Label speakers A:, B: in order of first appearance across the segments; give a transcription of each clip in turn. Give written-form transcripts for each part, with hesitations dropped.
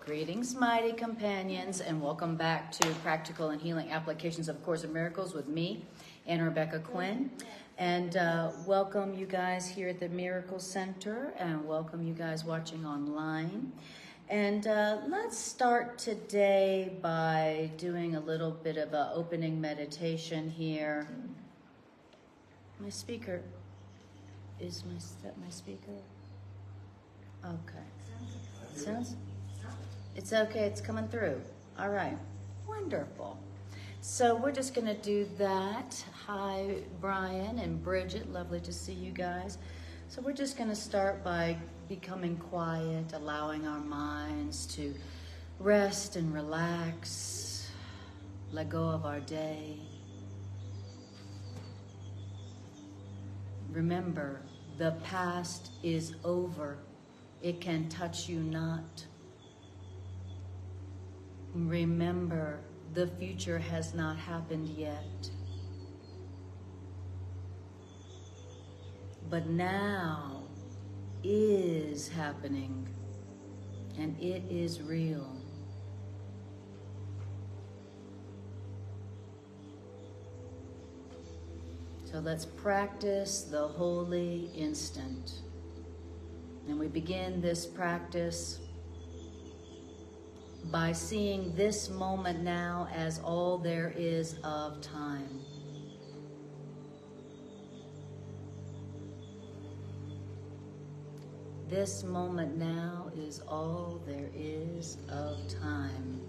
A: Greetings, mighty companions, and welcome back to Practical and Healing Applications of Course in Miracles with me, and Rebecca Quinn. And welcome you guys here at the Miracle Center, and welcome you guys watching online. And let's start today by doing a little bit of an opening meditation here. My speaker, is that my speaker? Okay. Sounds? It's okay, it's coming through. All right, wonderful. So we're just gonna do that. Hi, Brian and Bridget, lovely to see you guys. So we're just gonna start by becoming quiet, allowing our minds to rest and relax, let go of our day. Remember, the past is over. It can touch you not. Remember, the future has not happened yet. But now is happening, and it is real. So let's practice the holy instant. And we begin this practice by seeing this moment now as all there is of time. This moment now is all there is of time.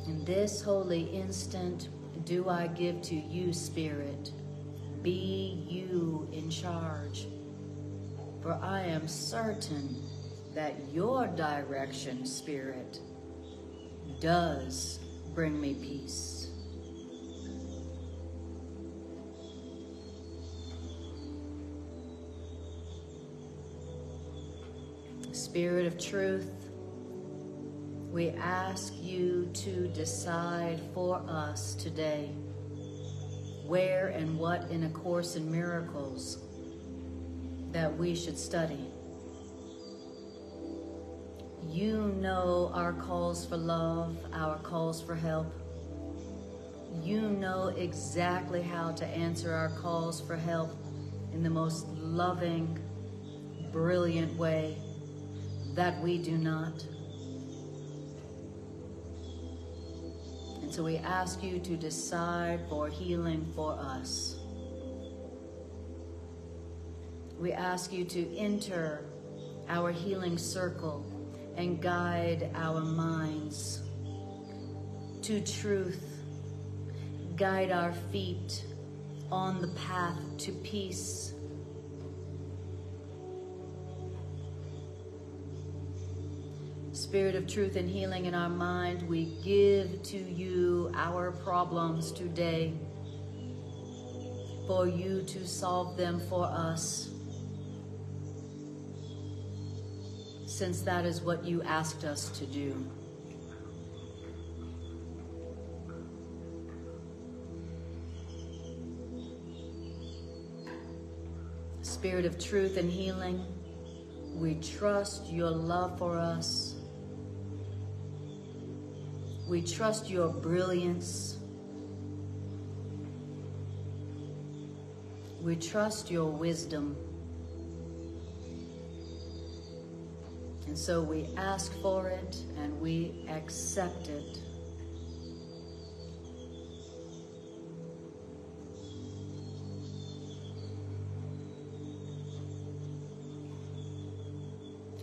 A: In this holy instant, do I give to you, Spirit. Be you in charge, for I am certain that your direction, Spirit, does bring me peace. Spirit of truth, we ask you to decide for us today where and what in A Course in Miracles that we should study. You know our calls for love, our calls for help. You know exactly how to answer our calls for help in the most loving, brilliant way that we do not. And so we ask you to decide for healing for us. We ask you to enter our healing circle and guide our minds to truth. Guide our feet on the path to peace. Spirit of truth and healing in our mind, we give to you our problems today for you to solve them for us, since that is what you asked us to do. Spirit of truth and healing, we trust your love for us. We trust your brilliance. We trust your wisdom. And so we ask for it and we accept it.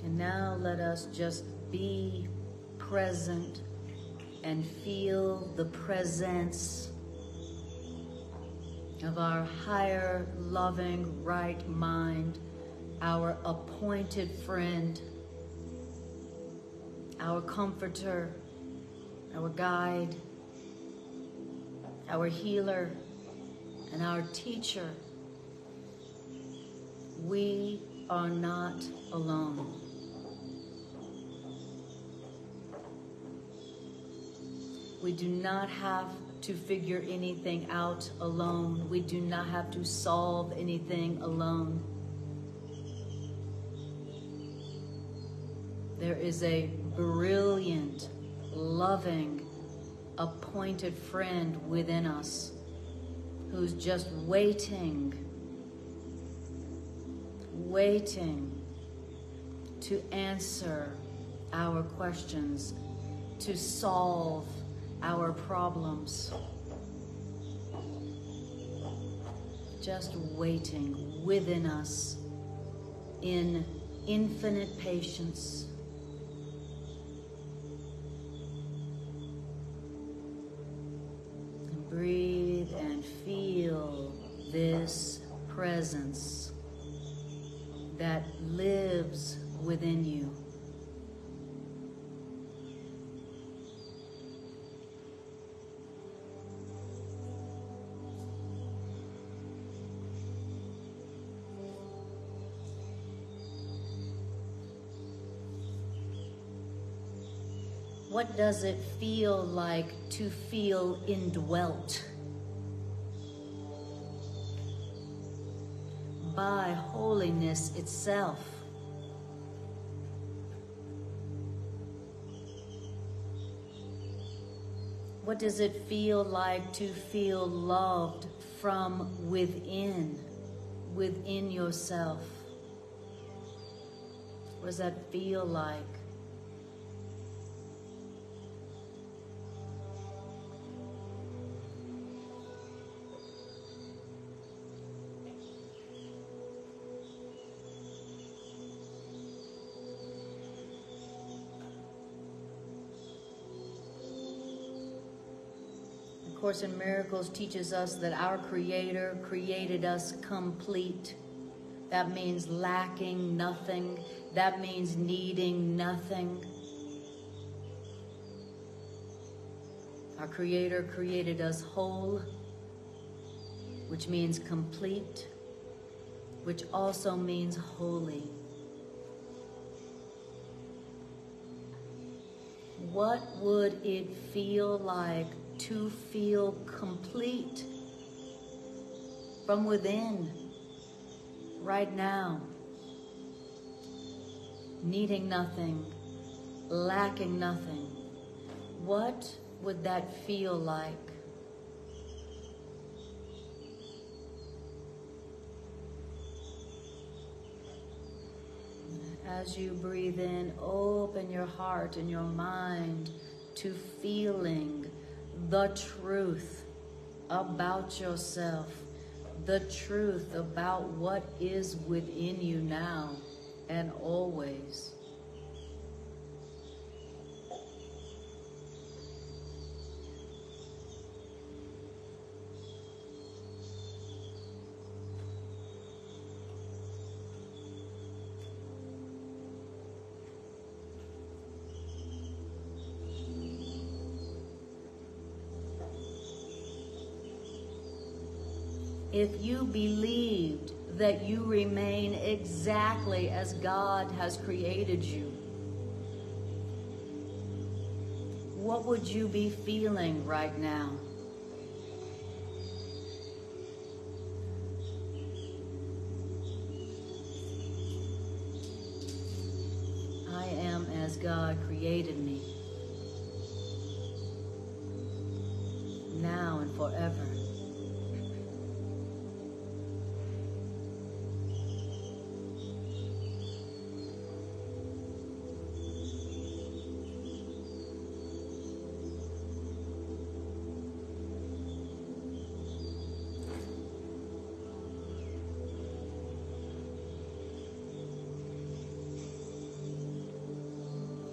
A: And now let us just be present and feel the presence of our higher, loving, right mind, our appointed friend, our comforter, our guide, our healer, and our teacher. We are not alone. We do not have to figure anything out alone. We do not have to solve anything alone. There is a brilliant, loving, appointed friend within us who's just waiting to answer our questions, to solve our problems. Just waiting within us in infinite patience. And breathe and feel this presence that lives within you. What does it feel like to feel indwelt by holiness itself? What does it feel like to feel loved from within yourself? What does that feel like? Course in Miracles teaches us that our Creator created us complete. That means lacking nothing. That means needing nothing. Our Creator created us whole, which means complete, which also means holy. What would it feel like to feel complete from within right now, needing nothing, lacking nothing? What would that feel like? As you breathe in, open your heart and your mind to feeling the truth about yourself, the truth about what is within you now and always. If you believed that you remain exactly as God has created you, what would you be feeling right now? I am as God created me, now and forever.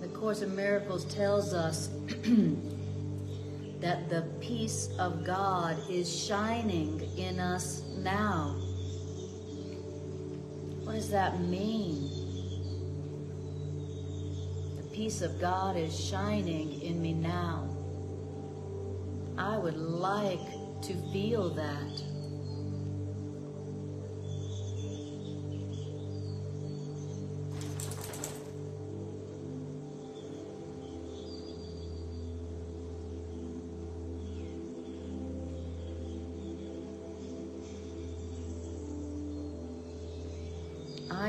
A: The Course in Miracles tells us that the peace of God is shining in us now. What does that mean? The peace of God is shining in me now. I would like to feel that.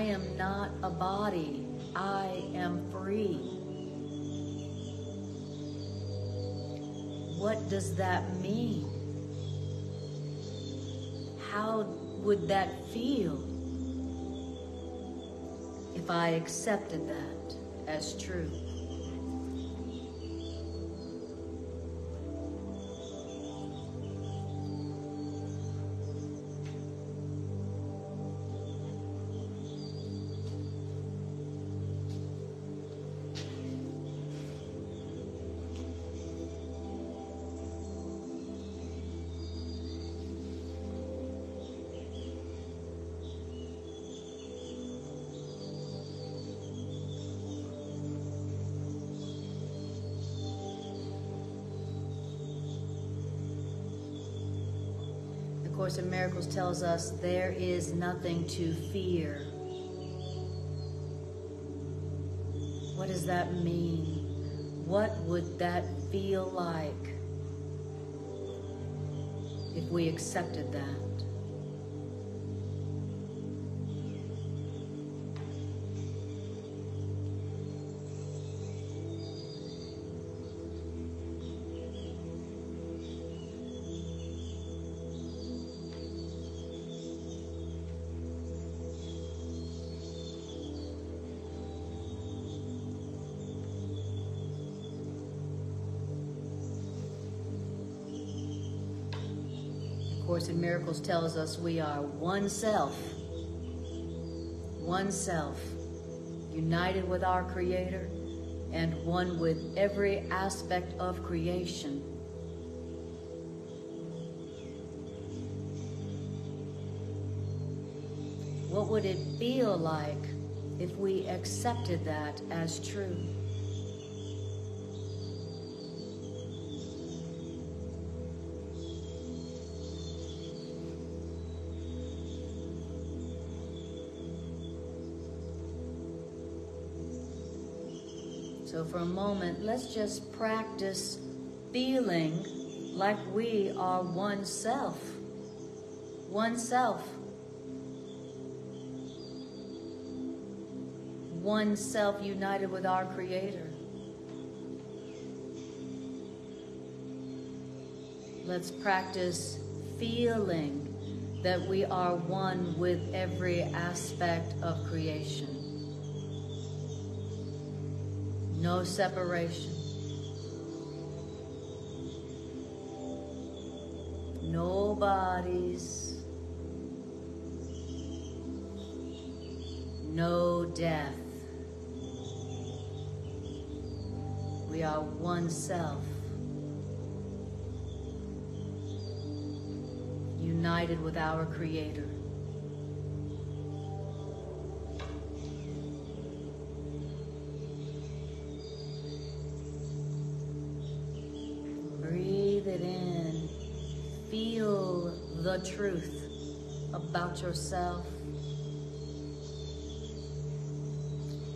A: I am not a body. I am free. What does that mean? How would that feel if I accepted that as true? The Course in Miracles tells us there is nothing to fear. What does that mean? What would that feel like if we accepted that? Course in Miracles tells us we are one self, united with our Creator and one with every aspect of creation. What would it feel like if we accepted that as true? So for a moment, let's just practice feeling like we are one self. One self. One self united with our Creator. Let's practice feeling that we are one with every aspect of creation. No separation. No bodies. No death. We are one self, united with our Creator. Breathe it in. Feel the truth about yourself.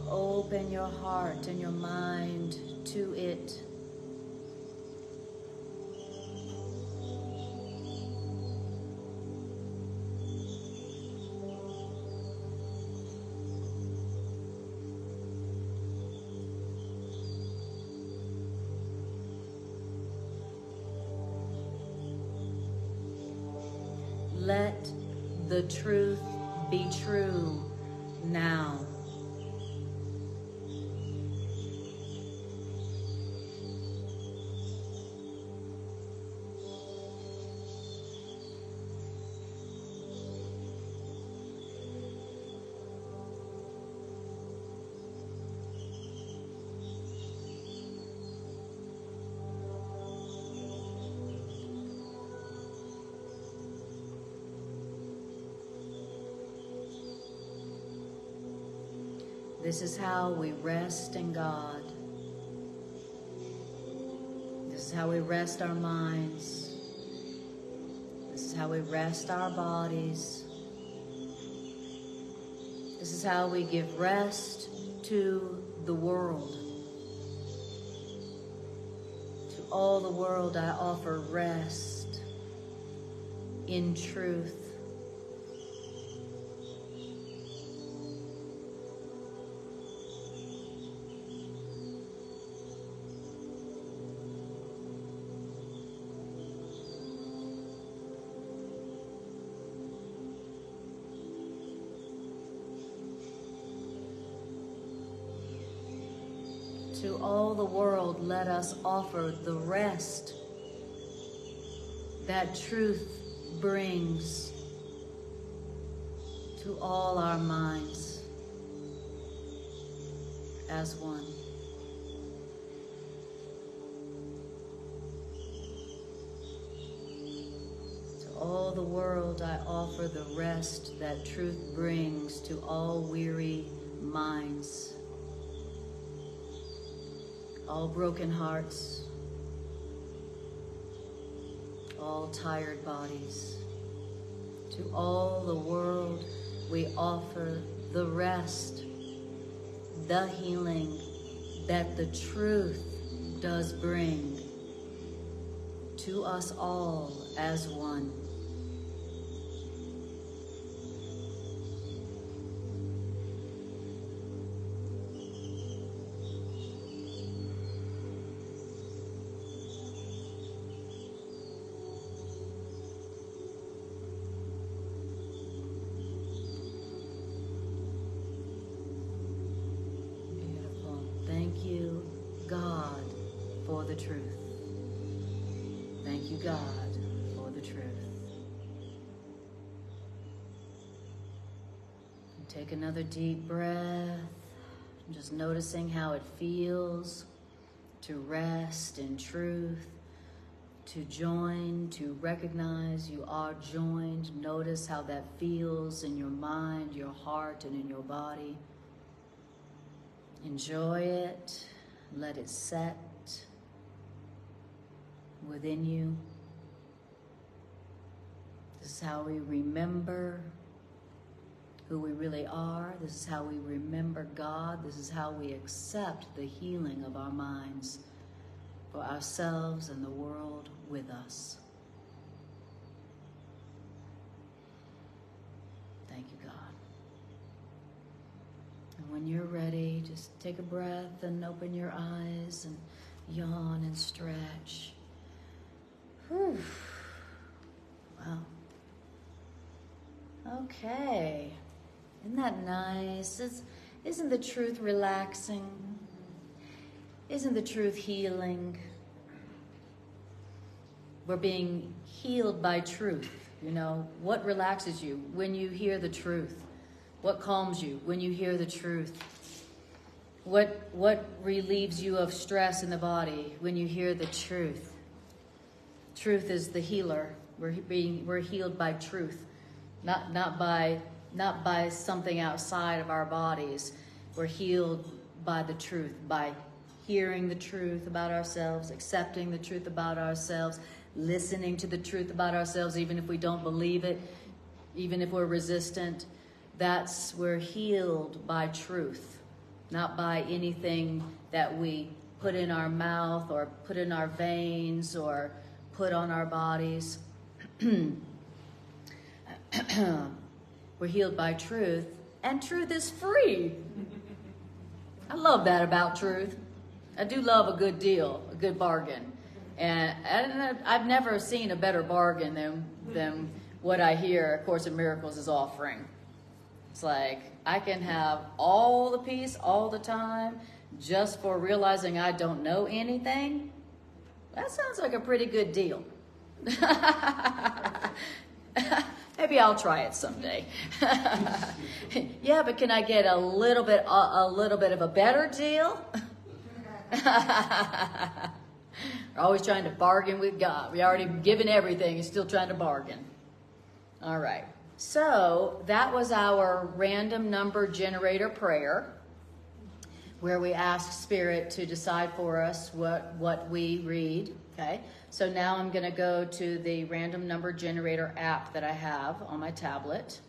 A: Open your heart and your mind to it. Let the truth be true now. This is how we rest in God. This is how we rest our minds. This is how we rest our bodies. This is how we give rest to the world. To all the world I offer rest in truth. To all the world, let us offer the rest that truth brings to all our minds as one. To all the world, I offer the rest that truth brings to all weary minds, all broken hearts, all tired bodies. To all the world, we offer the rest, the healing that the truth does bring to us all as one. Thank you, God, for the truth. Thank you, God, for the truth. And take another deep breath. Just noticing how it feels to rest in truth, to join, to recognize you are joined. Notice how that feels in your mind, your heart, and in your body. Enjoy it. Let it set within you. This is how we remember who we really are. This is how we remember God. This is how we accept the healing of our minds for ourselves and the world with us. Thank you, God. And when you're ready, just take a breath and open your eyes and yawn and stretch. Whew. Wow. Okay. Isn't that nice? Isn't the truth relaxing? Isn't the truth healing? We're being healed by truth. You know, what relaxes you? When you hear the truth. What calms you? When you hear the truth. What relieves you of stress in the body? When you hear the truth. Truth is the healer. We're healed by truth, not by something outside of our bodies. We're healed by the truth, by hearing the truth about ourselves, accepting the truth about ourselves, listening to the truth about ourselves, even if we don't believe it, even if we're resistant. We're healed by truth, not by anything that we put in our mouth or put in our veins or put on our bodies. We're healed by truth, and truth is free. I love that about truth. I do love a good deal, a good bargain. And I've never seen a better bargain than what I hear A Course in Miracles is offering. It's like, I can have all the peace all the time just for realizing I don't know anything. That sounds like a pretty good deal. Maybe I'll try it someday. Yeah, but can I get a little bit of a better deal? We're always trying to bargain with God. We already given everything and still trying to bargain. All right. So that was our random number generator prayer, where we ask Spirit to decide for us what we read. Okay. So now I'm going to go to the random number generator app that I have on my tablet.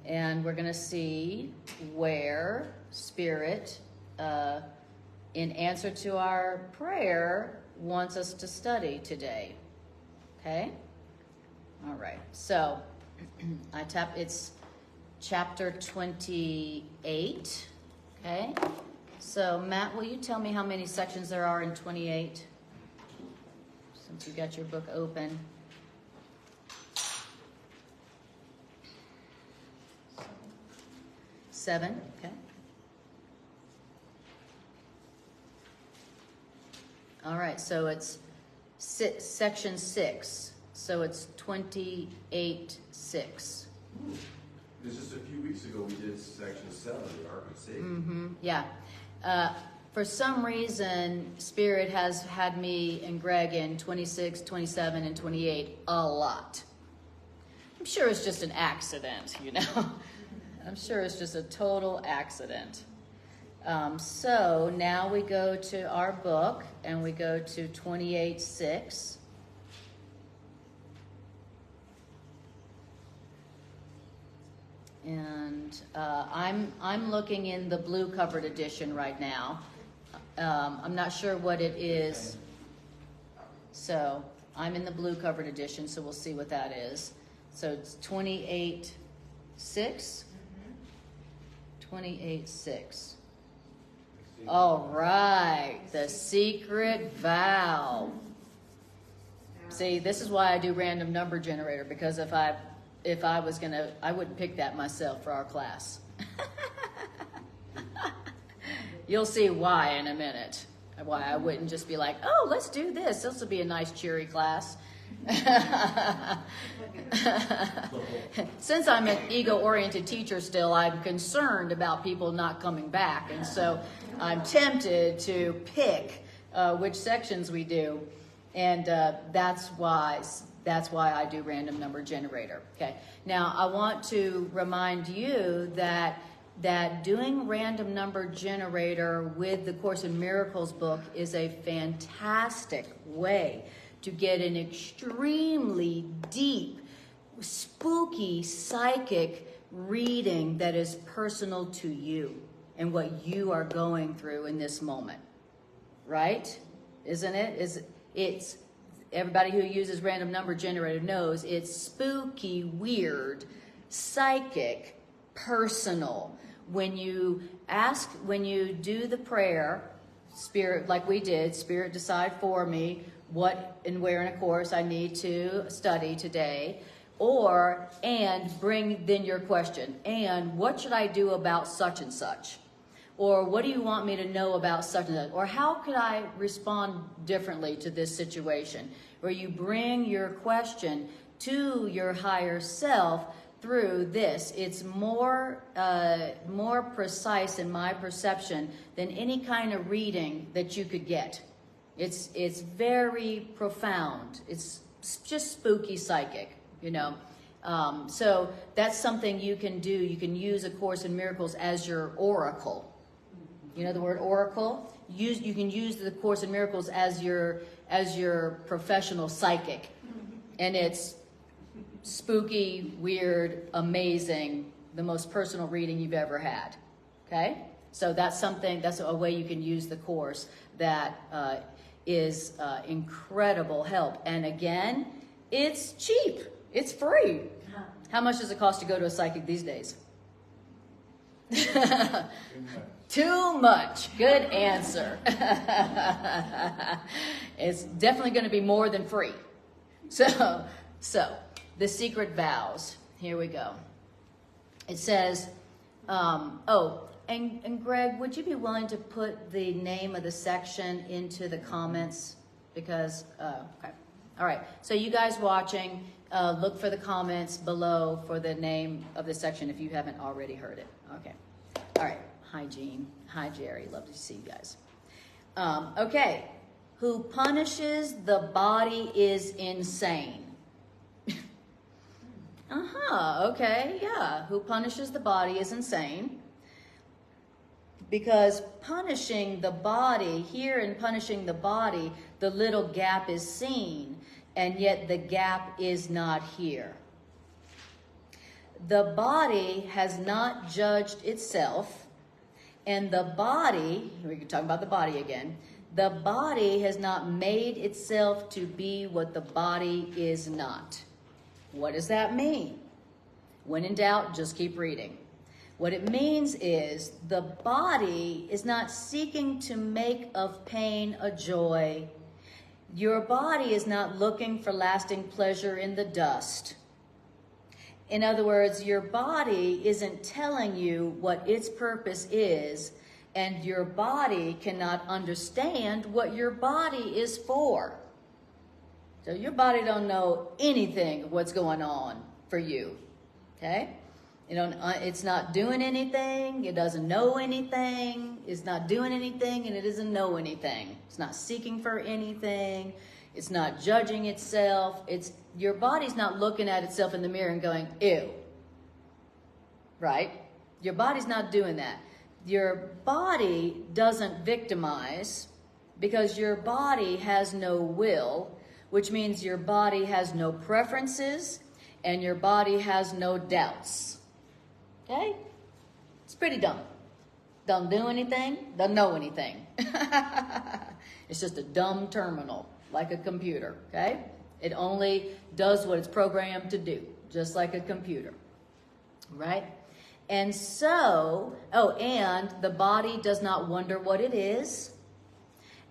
A: And we're going to see where Spirit, in answer to our prayer, wants us to study today. Okay? All right. So it's chapter 28. Okay? So Matt, will you tell me how many sections there are in 28? Since you got your book open. 7, okay. All right, so it's section 6. So it's 28.6.
B: This just a few weeks ago we did section 7, the Ark of Safety.
A: Yeah. For some reason, Spirit has had me and Greg in 26, 27, and 28 a lot. I'm sure it's just an accident, you know. I'm sure it's just a total accident. So now we go to our book and we go to 28.6. And I'm looking in the blue covered edition right now. I'm not sure what it is. So I'm in the blue covered edition, so we'll see what that is. So it's 28.6. 28.6. All right, the secret vow. See, this is why I do random number generator, because if I was gonna, I wouldn't pick that myself for our class. You'll see why in a minute. Why I wouldn't just be like, oh, let's do this. This will be a nice cheery class. Since I'm an ego-oriented teacher still, I'm concerned about people not coming back. And so I'm tempted to pick which sections we do. And that's why I do random number generator. Okay. Now I want to remind you that doing random number generator with the Course in Miracles book is a fantastic way to get an extremely deep, spooky, psychic reading that is personal to you and what you are going through in this moment. Right? Isn't it? It's everybody who uses random number generator knows it's spooky, weird, psychic, personal. When you do the prayer, Spirit, like we did, Spirit decide for me what and where in a course I need to study today, and bring then your question, and what should I do about such and such? Or what do you want me to know about such and such? Or how could I respond differently to this situation? Where you bring your question to your higher self through this. It's more precise in my perception than any kind of reading that you could get. It's very profound. It's just spooky psychic, you know. So that's something you can do. You can use A Course in Miracles as your oracle. You know the word oracle? You can use the Course in Miracles as your professional psychic. And it's spooky, weird, amazing, the most personal reading you've ever had. Okay? So that's a way you can use the course that is incredible help. And again, it's cheap. It's free. How much does it cost to go to a psychic these days? Too much. Good answer. It's definitely going to be more than free. So the secret vows. Here we go. It says, and Greg, would you be willing to put the name of the section into the comments? Because, okay. All right. So you guys watching, look for the comments below for the name of the section if you haven't already heard it. Okay. All right. Hi, Jean. Hi, Jerry. Love to see you guys. Okay. Who punishes the body is insane. Okay, yeah. Who punishes the body is insane. Because punishing the body, here in punishing the body, the little gap is seen, and yet the gap is not here. The body has not judged itself, and the body, we can talk about the body again, the body has not made itself to be what the body is not. What does that mean? When in doubt, just keep reading. What it means is the body is not seeking to make of pain a joy. Your body is not looking for lasting pleasure in the dust. In other words, your body isn't telling you what its purpose is And your body cannot understand what your body is for. So your body don't know anything of what's going on for you, okay? It's not doing anything, it doesn't know anything, it's not doing anything, and it doesn't know anything. It's not seeking for anything, it's not judging itself. Your body's not looking at itself in the mirror and going, ew, right? Your body's not doing that. Your body doesn't victimize because your body has no will, which means your body has no preferences and your body has no doubts. Okay? It's pretty dumb. Don't do anything, doesn't know anything. It's just a dumb terminal, like a computer, okay? It only does what it's programmed to do, just like a computer, right? And so, and the body does not wonder what it is.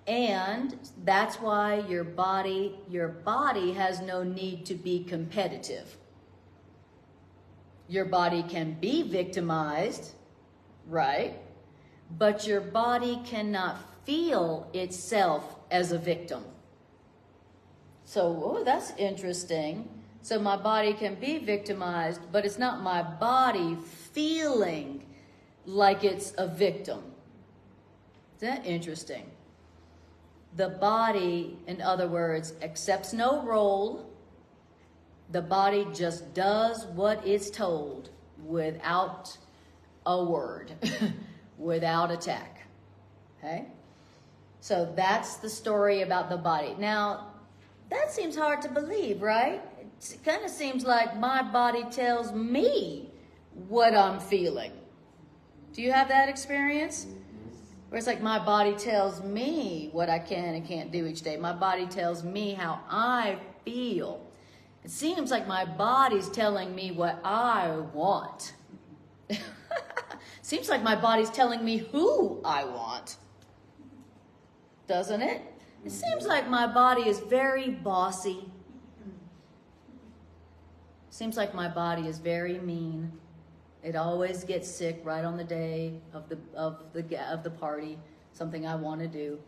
A: And that's why your body has no need to be competitive. Your body can be victimized, right? But your body cannot feel itself as a victim. So, that's interesting. So my body can be victimized, but it's not my body feeling like it's a victim. Is that interesting? The body, in other words, accepts no role. The body just does what it's told without a word, without attack. Okay? So that's the story about the body. Now, that seems hard to believe, right? It kind of seems like my body tells me what I'm feeling. Do you have that experience? Where it's like my body tells me what I can and can't do each day. My body tells me how I feel. It seems like my body's telling me what I want. Seems like my body's telling me who I want. Doesn't it? It seems like my body is very bossy. Seems like my body is very mean. It always gets sick right on the day of the party, something I want to do.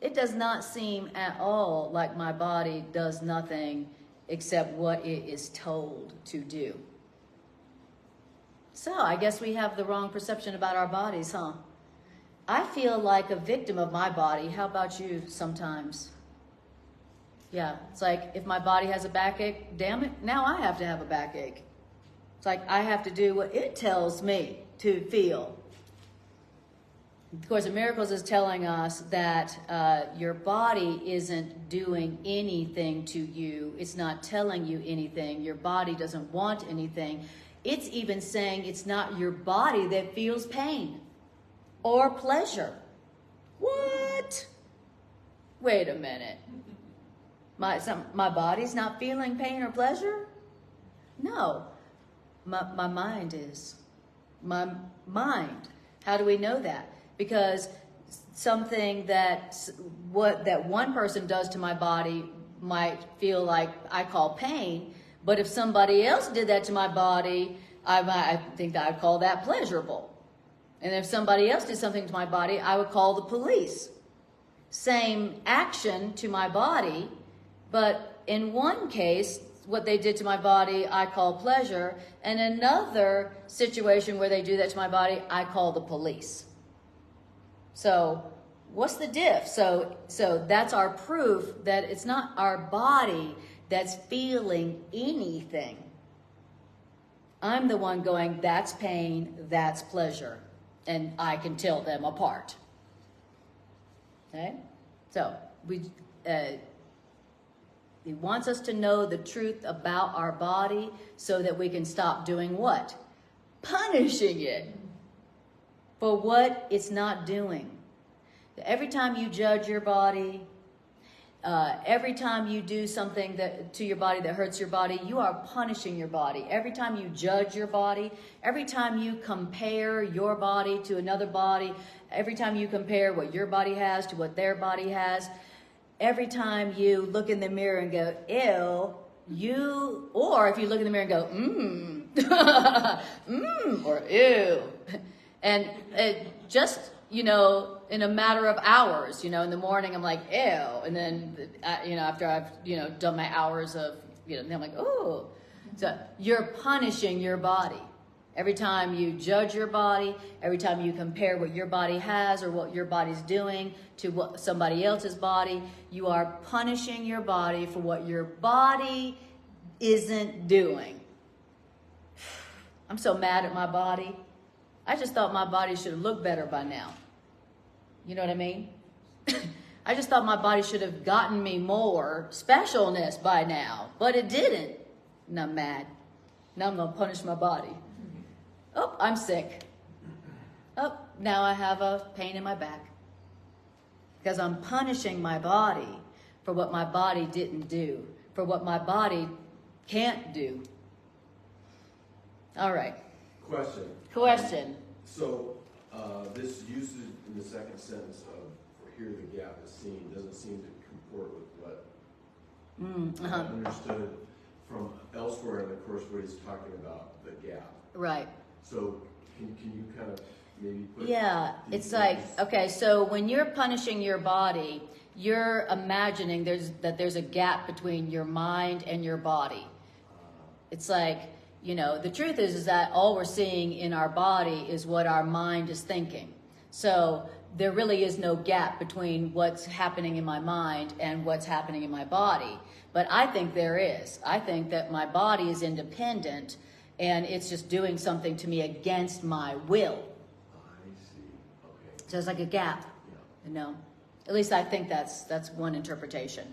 A: It does not seem at all like my body does nothing except what it is told to do. So I guess we have the wrong perception about our bodies, huh? I feel like a victim of my body. How about you sometimes? Yeah, it's like if my body has a backache, damn it, now I have to have a backache. It's like I have to do what it tells me to feel. Of course, the Miracles is telling us that your body isn't doing anything to you. It's not telling you anything. Your body doesn't want anything. It's even saying it's not your body that feels pain or pleasure. What? Wait a minute. My body's not feeling pain or pleasure? No. My mind is. My mind. How do we know that? Because something that one person does to my body might feel like I call pain, but if somebody else did that to my body, I think I'd call that pleasurable. And if somebody else did something to my body, I would call the police. Same action to my body, but in one case, what they did to my body, I call pleasure. And another situation where they do that to my body, I call the police. So what's the diff? So that's our proof that it's not our body that's feeling anything. I'm the one going, that's pain, that's pleasure. And I can tell them apart. Okay? So he wants us to know the truth about our body so that we can stop doing what? Punishing it for what it's not doing. Every time you judge your body, every time you do something to your body that hurts your body, you are punishing your body. Every time you judge your body, every time you compare your body to another body, every time you compare what your body has to what their body has, every time you look in the mirror and go, ew, or if you look in the mirror and go, or ew. And it just, you know, in a matter of hours, you know, in the morning I'm like, ew. And then, you know, after I've, you know, done my hours of, you know, then I'm like, oh. So you're punishing your body. Every time you judge your body, every time you compare what your body has or what your body's doing to what somebody else's body, you are punishing your body for what your body isn't doing. I'm so mad at my body. I just thought my body should have looked better by now. You know what I mean? I just thought my body should have gotten me more specialness by now, but it didn't. And I'm mad. Now I'm going to punish my body. Oh, I'm sick. Oh, now I have a pain in my back. Because I'm punishing my body for what my body didn't do, for what my body can't do. All right. Question.
B: So, this usage in the second sentence of "here the gap is seen" doesn't seem to comport with what I understood from elsewhere in the course where he's talking about the gap.
A: Right.
B: So, can you kind of maybe put...
A: Yeah, it's like, okay, so when you're punishing your body, you're imagining there's a gap between your mind and your body. It's like, you know, the truth is that all we're seeing in our body is what our mind is thinking. So there really is no gap between what's happening in my mind and what's happening in my body. But I think there is. I think that my body is independent and it's just doing something to me against my will.
B: I see. Okay.
A: So it's like a gap, you know. At least I think that's one interpretation.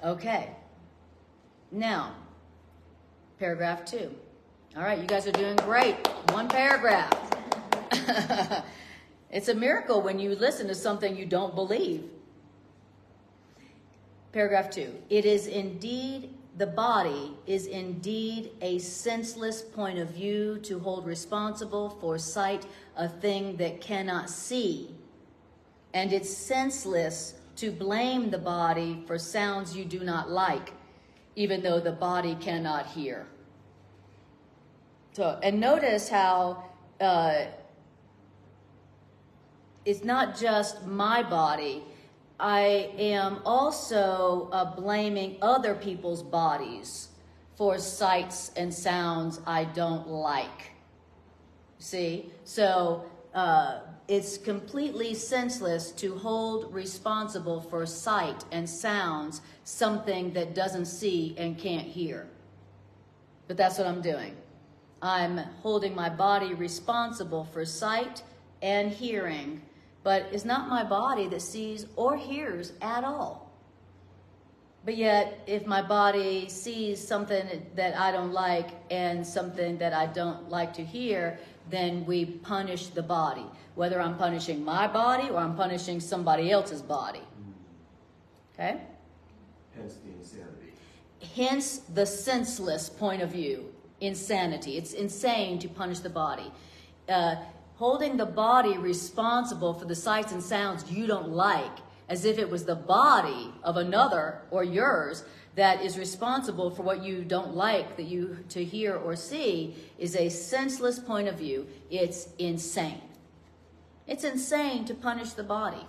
A: Okay. Now, paragraph 2. All right, you guys are doing great. One paragraph. It's a miracle when you listen to something you don't believe. Paragraph 2. The body is indeed a senseless point of view to hold responsible for sight a thing that cannot see. And it's senseless to blame the body for sounds you do not like, even though the body cannot hear. So, and notice how it's not just my body. I am also blaming other people's bodies for sights and sounds I don't like. See? So it's completely senseless to hold responsible for sight and sounds something that doesn't see and can't hear. But that's what I'm doing. I'm holding my body responsible for sight and hearing, but it's not my body that sees or hears at all. But yet, if my body sees something that I don't like and something that I don't like to hear, then we punish the body. Whether I'm punishing my body or I'm punishing somebody else's body. Okay?
B: Hence the insanity.
A: Hence the senseless point of view. Insanity. It's insane to punish the body. Holding the body responsible for the sights and sounds you don't like, as if it was the body of another or yours that is responsible for what you don't like that you to hear or see, is a senseless point of view. It's insane. It's insane to punish the body.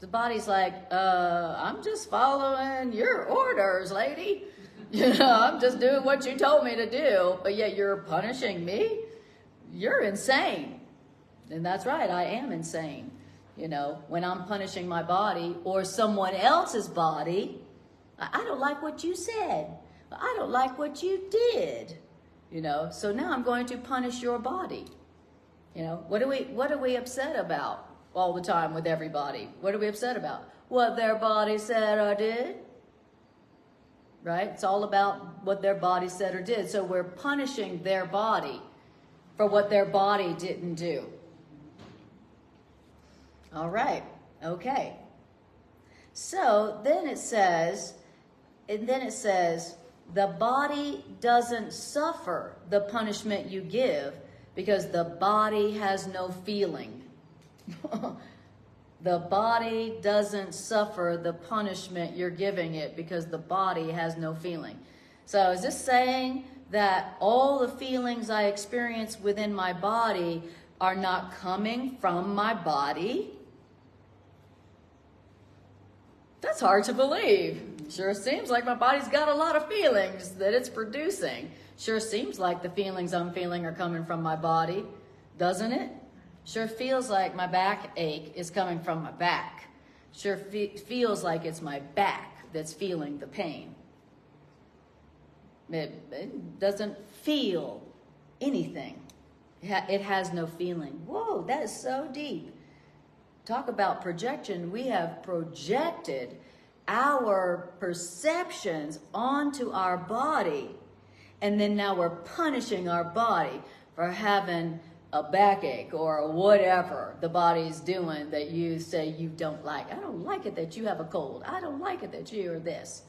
A: The body's like, I'm just following your orders, lady. You know, I'm just doing what you told me to do, but yet you're punishing me? You're insane. And that's right, I am insane. You know, when I'm punishing my body or someone else's body, I don't like what you said. I don't like what you did. You know, so now I'm going to punish your body. You know, what are we upset about all the time with everybody? What are we upset about? What their body said or did. Right? It's all about what their body said or did. So we're punishing their body for what their body didn't do. All right. Okay. So then it says, the body doesn't suffer the punishment you give because the body has no feeling. The body doesn't suffer the punishment you're giving it because the body has no feeling. So is this saying that all the feelings I experience within my body are not coming from my body? That's hard to believe. Sure seems like my body's got a lot of feelings that it's producing. Sure seems like the feelings I'm feeling are coming from my body, doesn't it? Sure feels like my backache is coming from my back. Sure feels like it's my back that's feeling the pain. It doesn't feel anything. It has no feeling. Whoa, that is so deep. Talk about projection. We have projected our perceptions onto our body, and then now we're punishing our body for having a backache or whatever the body's doing that you say you don't like. I don't like it that you have a cold. I don't like it that you're this.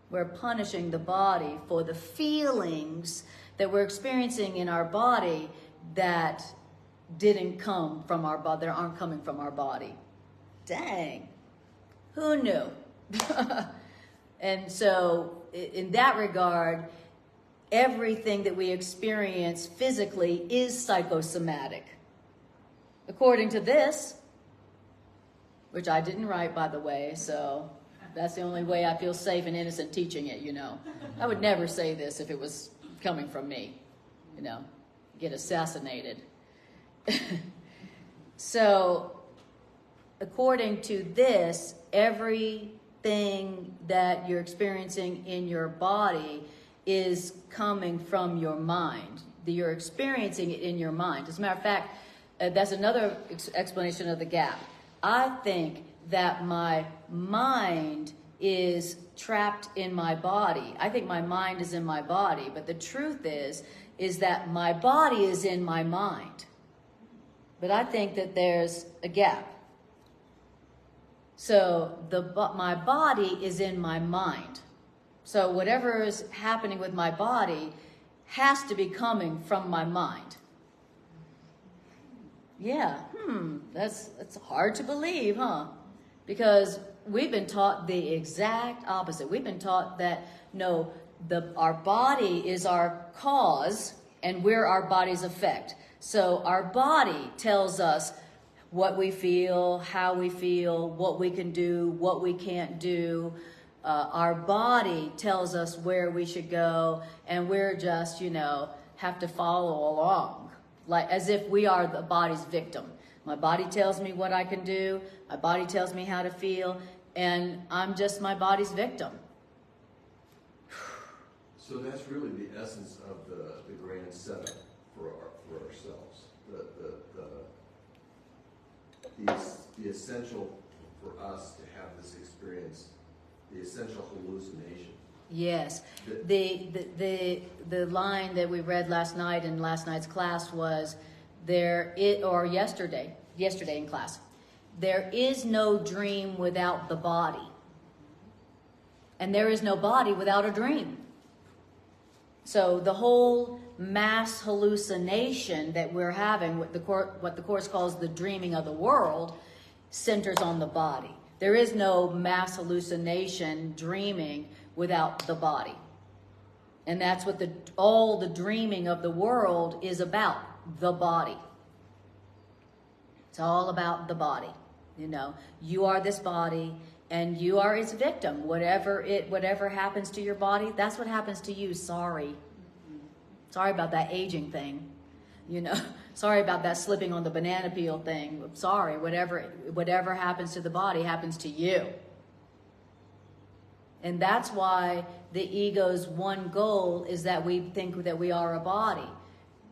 A: We're punishing the body for the feelings that we're experiencing in our body that didn't come from our body, that aren't coming from our body. Dang, who knew? And so in that regard, everything that we experience physically is psychosomatic. According to this, which I didn't write, by the way, so that's the only way I feel safe and innocent teaching it, you know. I would never say this if it was coming from me, you know, get assassinated. So, according to this, everything that you're experiencing in your body is coming from your mind. You're experiencing it in your mind. As a matter of fact, that's another explanation of the gap. I think that my mind is trapped in my body. I think my mind is in my body, but the truth is that my body is in my mind. But I think that there's a gap. So my body is in my mind. So whatever is happening with my body has to be coming from my mind. Yeah, that's hard to believe, huh? Because we've been taught the exact opposite. We've been taught that, no, our body is our cause and we're our body's effect. So our body tells us what we feel, how we feel, what we can do, what we can't do. Our body tells us where we should go, and we're just, have to follow along, like as if we are the body's victim. My body tells me what I can do. My body tells me how to feel, and I'm just my body's victim.
B: So that's really the essence of the grand setup for ourselves. The essential for us to have this experience, the essential hallucination.
A: Yes. The line that we read last night in last night's class was yesterday in class. There is no dream without the body. And there is no body without a dream. So the whole mass hallucination that we're having, what the Course calls the dreaming of the world, centers on the body. There is no mass hallucination dreaming without the body. And that's what all the dreaming of the world is about, the body. It's all about the body. You are this body and you are its victim. Whatever happens to your body, that's what happens to you. Sorry about that aging thing. Sorry about that slipping on the banana peel thing. Sorry, whatever happens to the body happens to you. And that's why the ego's one goal is that we think that we are a body.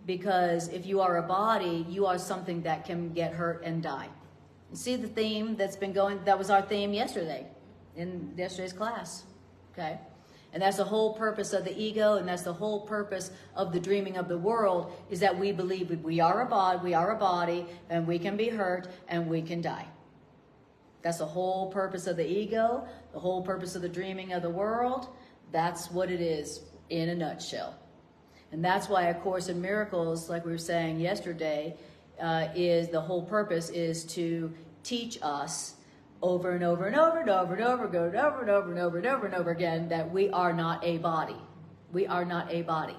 A: Because if you are a body, you are something that can get hurt and die. You see the theme that's been going, that was our theme yesterday, in yesterday's class, okay? And that's the whole purpose of the ego, and that's the whole purpose of the dreaming of the world, is that we believe we are a body, and we can be hurt, and we can die. That's the whole purpose of the ego, the whole purpose of the dreaming of the world. That's what it is in a nutshell. And that's why A Course in Miracles, like we were saying yesterday, is the whole purpose is to teach us over and over and over and over and over and over and over and over and over and over and over again that we are not a body. We are not a body.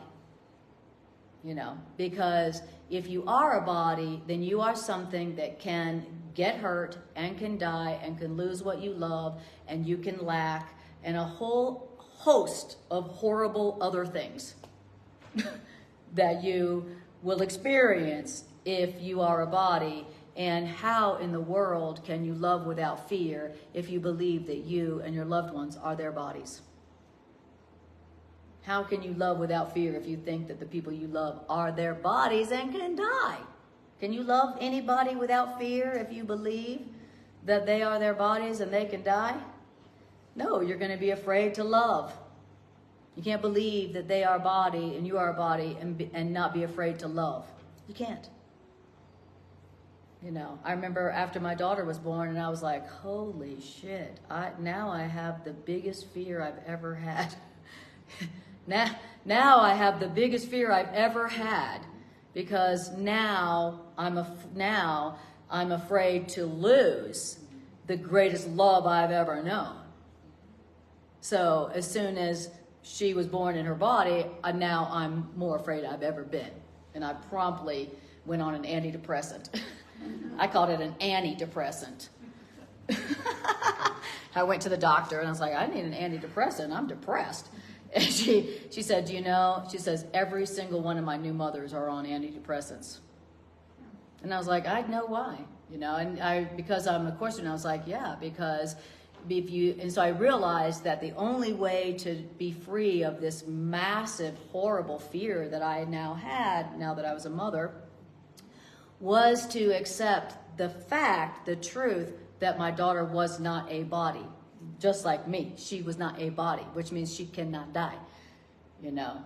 A: you know, because if you are a body, then you are something that can get hurt and can die and can lose what you love and you can lack and a whole host of horrible other things that you will experience if you are a body. And how in the world can you love without fear if you believe that you and your loved ones are their bodies? How can you love without fear if you think that the people you love are their bodies and can die? Can you love anybody without fear if you believe that they are their bodies and they can die? No, you're going to be afraid to love. You can't believe that they are a body and you are a body and not be afraid to love. You can't. You know, I remember after my daughter was born and I was like, holy shit, now I have the biggest fear I've ever had. Now I have the biggest fear I've ever had because now I'm afraid to lose the greatest love I've ever known. So as soon as she was born in her body, now I'm more afraid I've ever been. And I promptly went on an antidepressant. I called it an antidepressant. I went to the doctor and I was like, I need an antidepressant. I'm depressed. And she said, you know, she says, every single one of my new mothers are on antidepressants. And I was like, I know why, you know, and because I'm a Course student, I was like, yeah, because and so I realized that the only way to be free of this massive, horrible fear that I now had, now that I was a mother, was to accept the fact, the truth, that my daughter was not a body. Just like me, she was not a body, which means she cannot die, you know.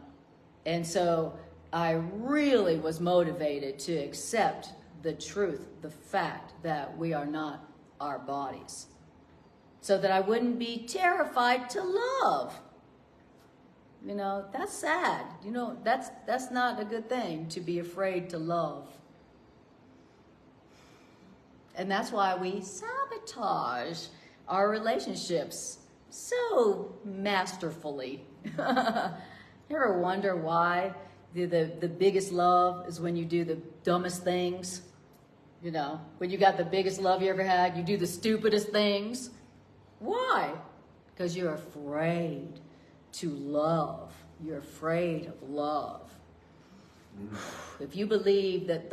A: And so I really was motivated to accept the truth, the fact that we are not our bodies, so that I wouldn't be terrified to love. You know, that's sad. You know, that's not a good thing, to be afraid to love. And that's why we sabotage our relationships so masterfully. You ever wonder why the biggest love is when you do the dumbest things? You know, when you got the biggest love you ever had, you do the stupidest things. Why? Because you're afraid to love. You're afraid of love. If you believe that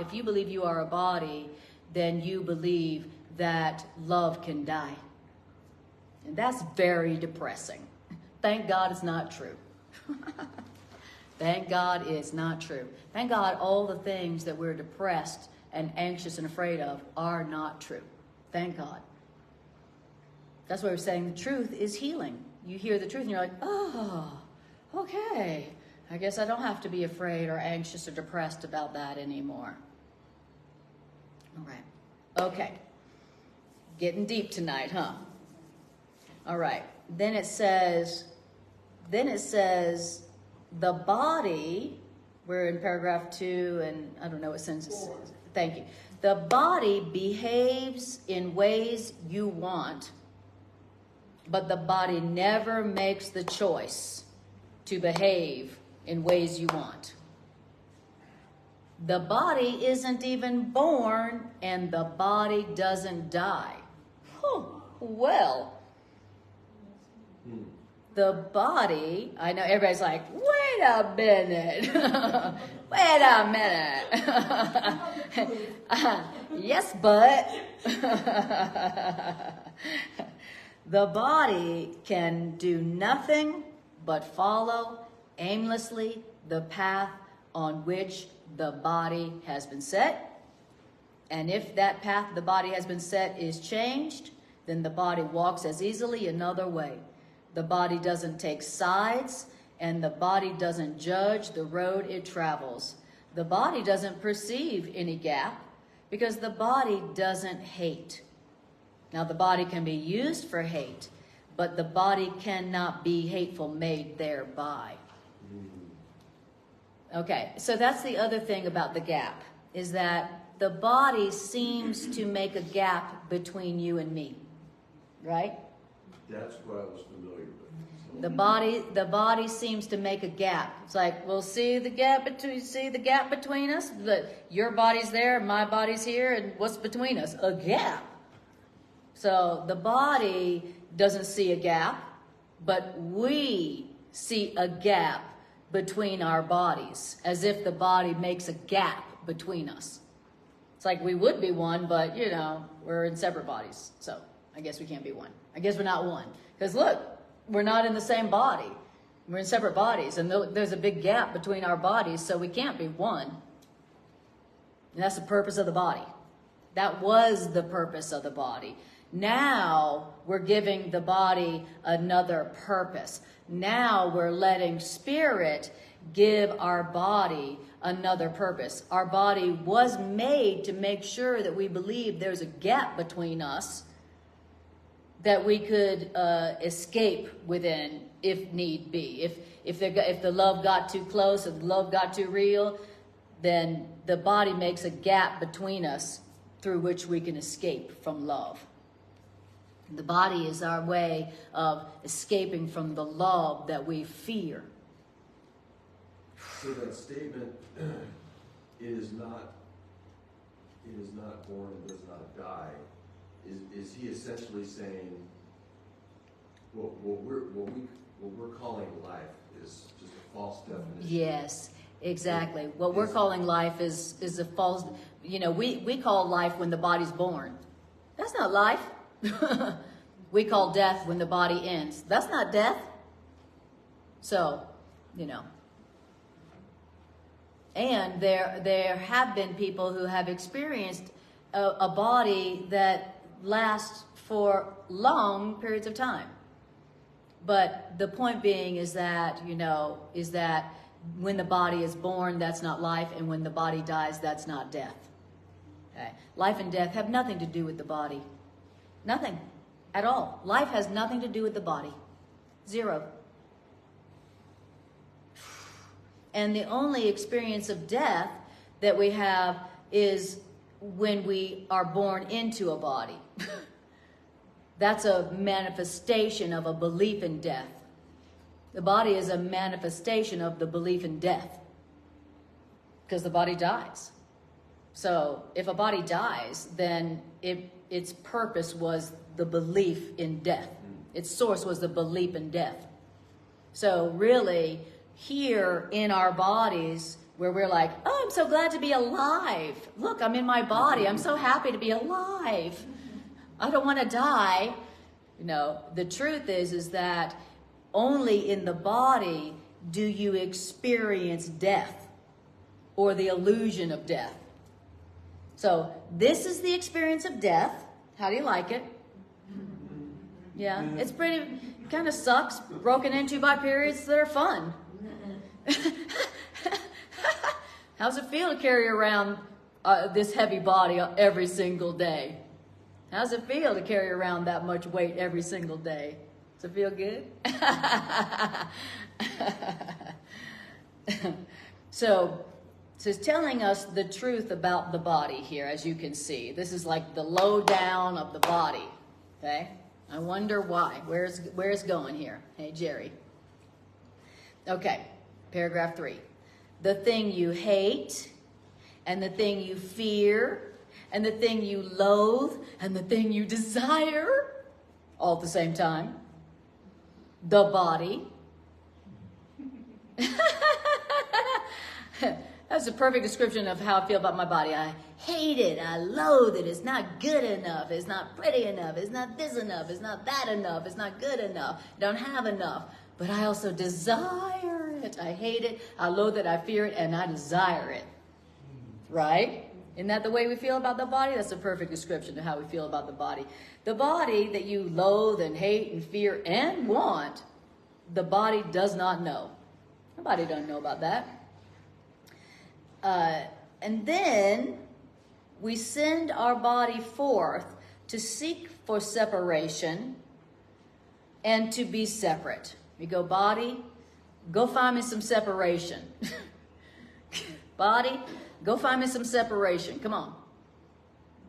A: if you believe you are a body, then you believe that love can die. And that's very depressing. Thank God it's not true. Thank God it's not true. Thank God all the things that we're depressed and anxious and afraid of are not true. Thank God. That's why we're saying the truth is healing. You hear the truth and you're like, oh, okay. I guess I don't have to be afraid or anxious or depressed about that anymore. All right. Okay. Getting deep tonight, huh? All right. Then it says, the body, we're in paragraph 2, and I don't know what sentence it says. Thank you. The body behaves in ways you want, but the body never makes the choice to behave in ways you want. The body isn't even born, and the body doesn't die. Well, the body, I know everybody's like, wait a minute. Wait a minute. Yes, but the body can do nothing but follow aimlessly the path on which the body has been set. And if that path the body has been set is changed, then the body walks as easily another way. The body doesn't take sides, and the body doesn't judge the road it travels. The body doesn't perceive any gap because the body doesn't hate. Now, the body can be used for hate, but the body cannot be hateful made thereby. Okay, so that's the other thing about the gap, is that the body seems to make a gap between you and me, right?
B: That's what I was familiar with. So
A: The body seems to make a gap. It's like, we'll see the gap between us? But your body's there, my body's here, and what's between us? A gap. So the body doesn't see a gap, but we see a gap between our bodies, as if the body makes a gap between us. It's like we would be one, but you know, we're in separate bodies. So I guess we can't be one. I guess we're not one. Because look, we're not in the same body. We're in separate bodies, and there's a big gap between our bodies, so we can't be one. And that's the purpose of the body. That was the purpose of the body. Now we're giving the body another purpose. Now we're letting spirit give our body another purpose. Our body was made to make sure that we believe there's a gap between us that we could escape within if need be. If the love got too close, if the love got too real, then the body makes a gap between us through which we can escape from love. The body is our way of escaping from the love that we fear.
B: So that statement, it is not born and does not die, is he essentially saying what we're calling life is just a false definition?
A: Yes, exactly. What we're calling life is a false, you know, we call life when the body's born. That's not life. We call death when the body ends. That's not death. So, you know. And there have been people who have experienced a body that lasts for long periods of time. But the point being is that, you know, is that when the body is born, that's not life, and when the body dies, that's not death. Okay? Life and death have nothing to do with the body. Nothing at all. Life has nothing to do with the body. Zero. And the only experience of death that we have is when we are born into a body. That's a manifestation of a belief in death. The body is a manifestation of the belief in death, because the body dies. So if a body dies, then its purpose was the belief in death. Its source was the belief in death. So really, here in our bodies, where we're like, oh, I'm so glad to be alive. Look, I'm in my body. I'm so happy to be alive. I don't want to die. You know, the truth is that only in the body do you experience death or the illusion of death. So this is the experience of death. How do you like it? Yeah, it's pretty, kind of sucks, broken into by periods that are fun. How's it feel to carry around this heavy body every single day? How's it feel to carry around that much weight every single day? Does it feel good? So it's telling us the truth about the body here, as you can see. This is like the lowdown of the body, okay? I wonder why. Where's it going here? Hey, Jerry. Okay, paragraph 3. The thing you hate, and the thing you fear, and the thing you loathe, and the thing you desire, all at the same time. The body. That's a perfect description of how I feel about my body. I hate it. I loathe it. It's not good enough. It's not pretty enough. It's not this enough. It's not that enough. It's not good enough. I don't have enough. But I also desire it. I hate it. I loathe it. I fear it. And I desire it. Right? Isn't that the way we feel about the body? That's a perfect description of how we feel about the body. The body that you loathe and hate and fear and want, the body does not know. The body doesn't know about that. And then we send our body forth to seek for separation and to be separate. We go, body, go find me some separation. Body, go find me some separation. Come on.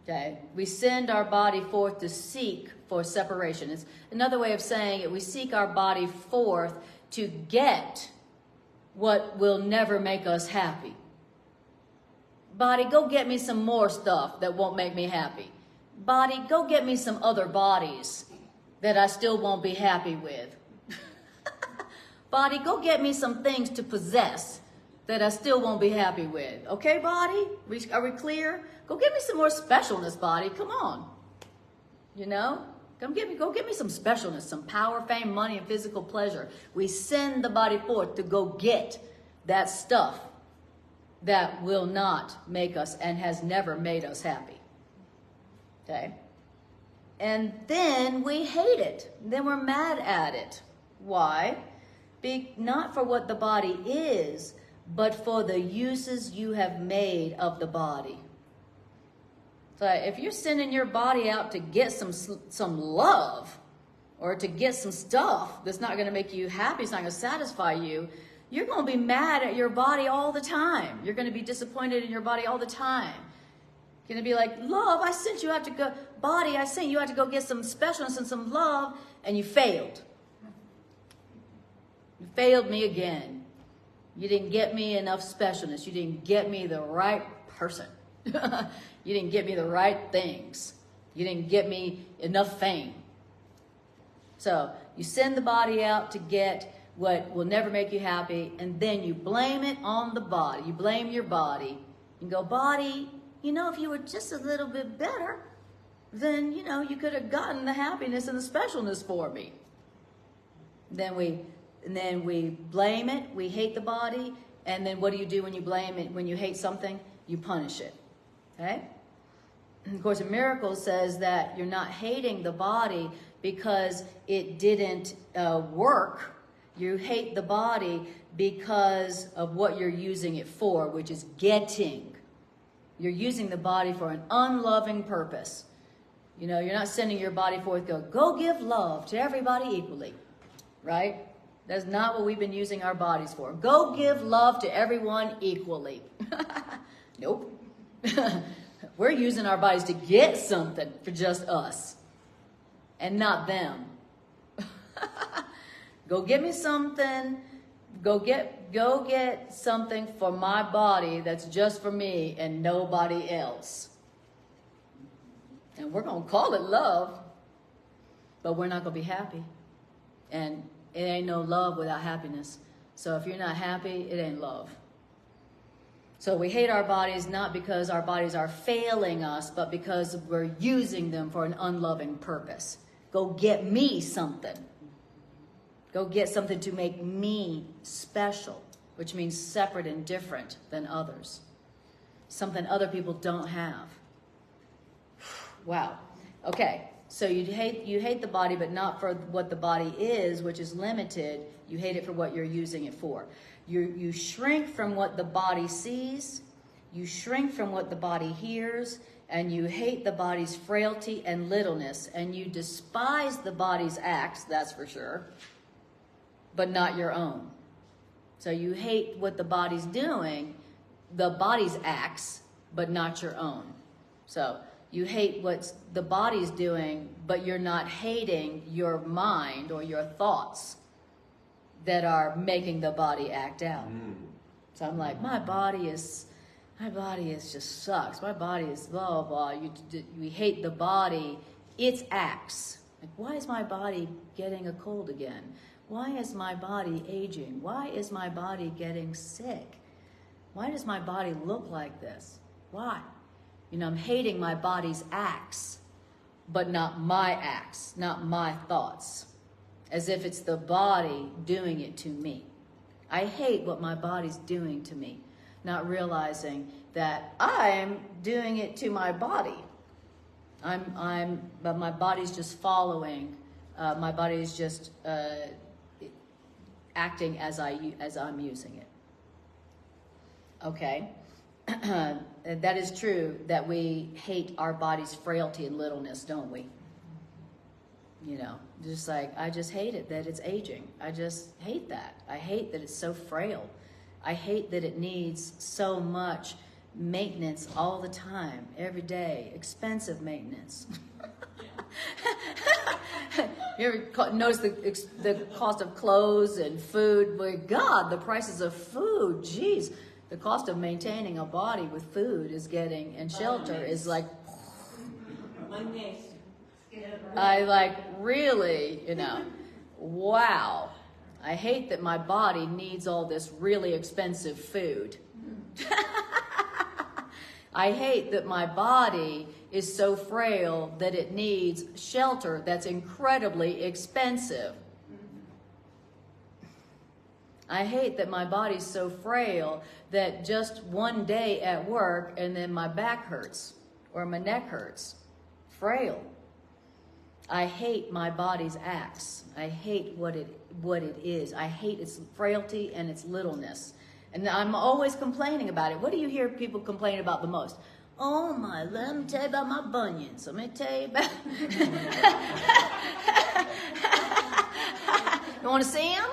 A: Okay. We send our body forth to seek for separation. It's another way of saying it. We seek our body forth to get what will never make us happy. Body, go get me some more stuff that won't make me happy. Body, go get me some other bodies that I still won't be happy with. Body, go get me some things to possess that I still won't be happy with. Okay, body? Are we clear? Go get me some more specialness, body. Come on. You know? Go get me some specialness, some power, fame, money, and physical pleasure. We send the body forth to go get that stuff that will not make us and has never made us happy. Okay? And then we hate it. Then we're mad at it. Why? Not for what the body is, but for the uses you have made of the body. So if you're sending your body out to get some love or to get some stuff that's not going to make you happy, it's not going to satisfy you, you're going to be mad at your body all the time. You're going to be disappointed in your body all the time. You're going to be like, love, I sent you out to go, body, I sent you out to go get some specialness and some love, and you failed. You failed me again. You didn't get me enough specialness. You didn't get me the right person. You didn't get me the right things. You didn't get me enough fame. So you send the body out to get what will never make you happy, and then you blame it on the body. You blame your body and go, body, you know, if you were just a little bit better, then, you know, you could have gotten the happiness and the specialness for me. Then we blame it, we hate the body, and then what do you do when you blame it? When you hate something, you punish it. Okay? And of course, a miracle says that you're not hating the body because it didn't work. You hate the body because of what you're using it for, which is getting. You're using the body for an unloving purpose. You know, you're not sending your body forth, go give love to everybody equally, right? That's not what we've been using our bodies for. Go give love to everyone equally. Nope. We're using our bodies to get something for just us and not them. Go get me something. Go get something for my body that's just for me and nobody else. And we're going to call it love, but we're not going to be happy. And it ain't no love without happiness. So if you're not happy, it ain't love. So we hate our bodies not because our bodies are failing us, but because we're using them for an unloving purpose. Go get me something. Go get something to make me special, which means separate and different than others. Something other people don't have. Wow. Okay. So you hate the body, but not for what the body is, which is limited. You hate it for what you're using it for. You shrink from what the body sees. You shrink from what the body hears. And you hate the body's frailty and littleness. And you despise the body's acts, that's for sure, but not your own. So you hate what the body's doing, the body's acts, but not your own. So you hate what the body's doing, but you're not hating your mind or your thoughts that are making the body act out. So I'm like, my body is just sucks. My body is blah, blah, blah. We hate the body, its acts. Like, why is my body getting a cold again? Why is my body aging? Why is my body getting sick? Why does my body look like this? Why? You know, I'm hating my body's acts, but not my acts, not my thoughts, as if it's the body doing it to me. I hate what my body's doing to me, not realizing that I'm doing it to my body. But my body's just following. My body is just acting as I'm using it. Okay. That is true that we hate our body's frailty and littleness, don't we? You know, just like, I just hate it that it's aging. I just hate that. I hate that it's so frail. I hate that it needs so much maintenance all the time, every day, expensive maintenance. You ever notice the cost of clothes and food? My God, the prices of food, geez. The cost of maintaining a body with food is getting, and shelter is like, I like, really, wow. I hate that my body needs all this really expensive food. I hate that my body is so frail that it needs shelter that's incredibly expensive. I hate that my body's so frail that just one day at work and then my back hurts or my neck hurts. Frail. I hate my body's acts. I hate what it is. I hate its frailty and its littleness. And I'm always complaining about it. What do you hear people complain about the most? Oh my, let me tell you about my bunions. Let me tell you about... You want to see them?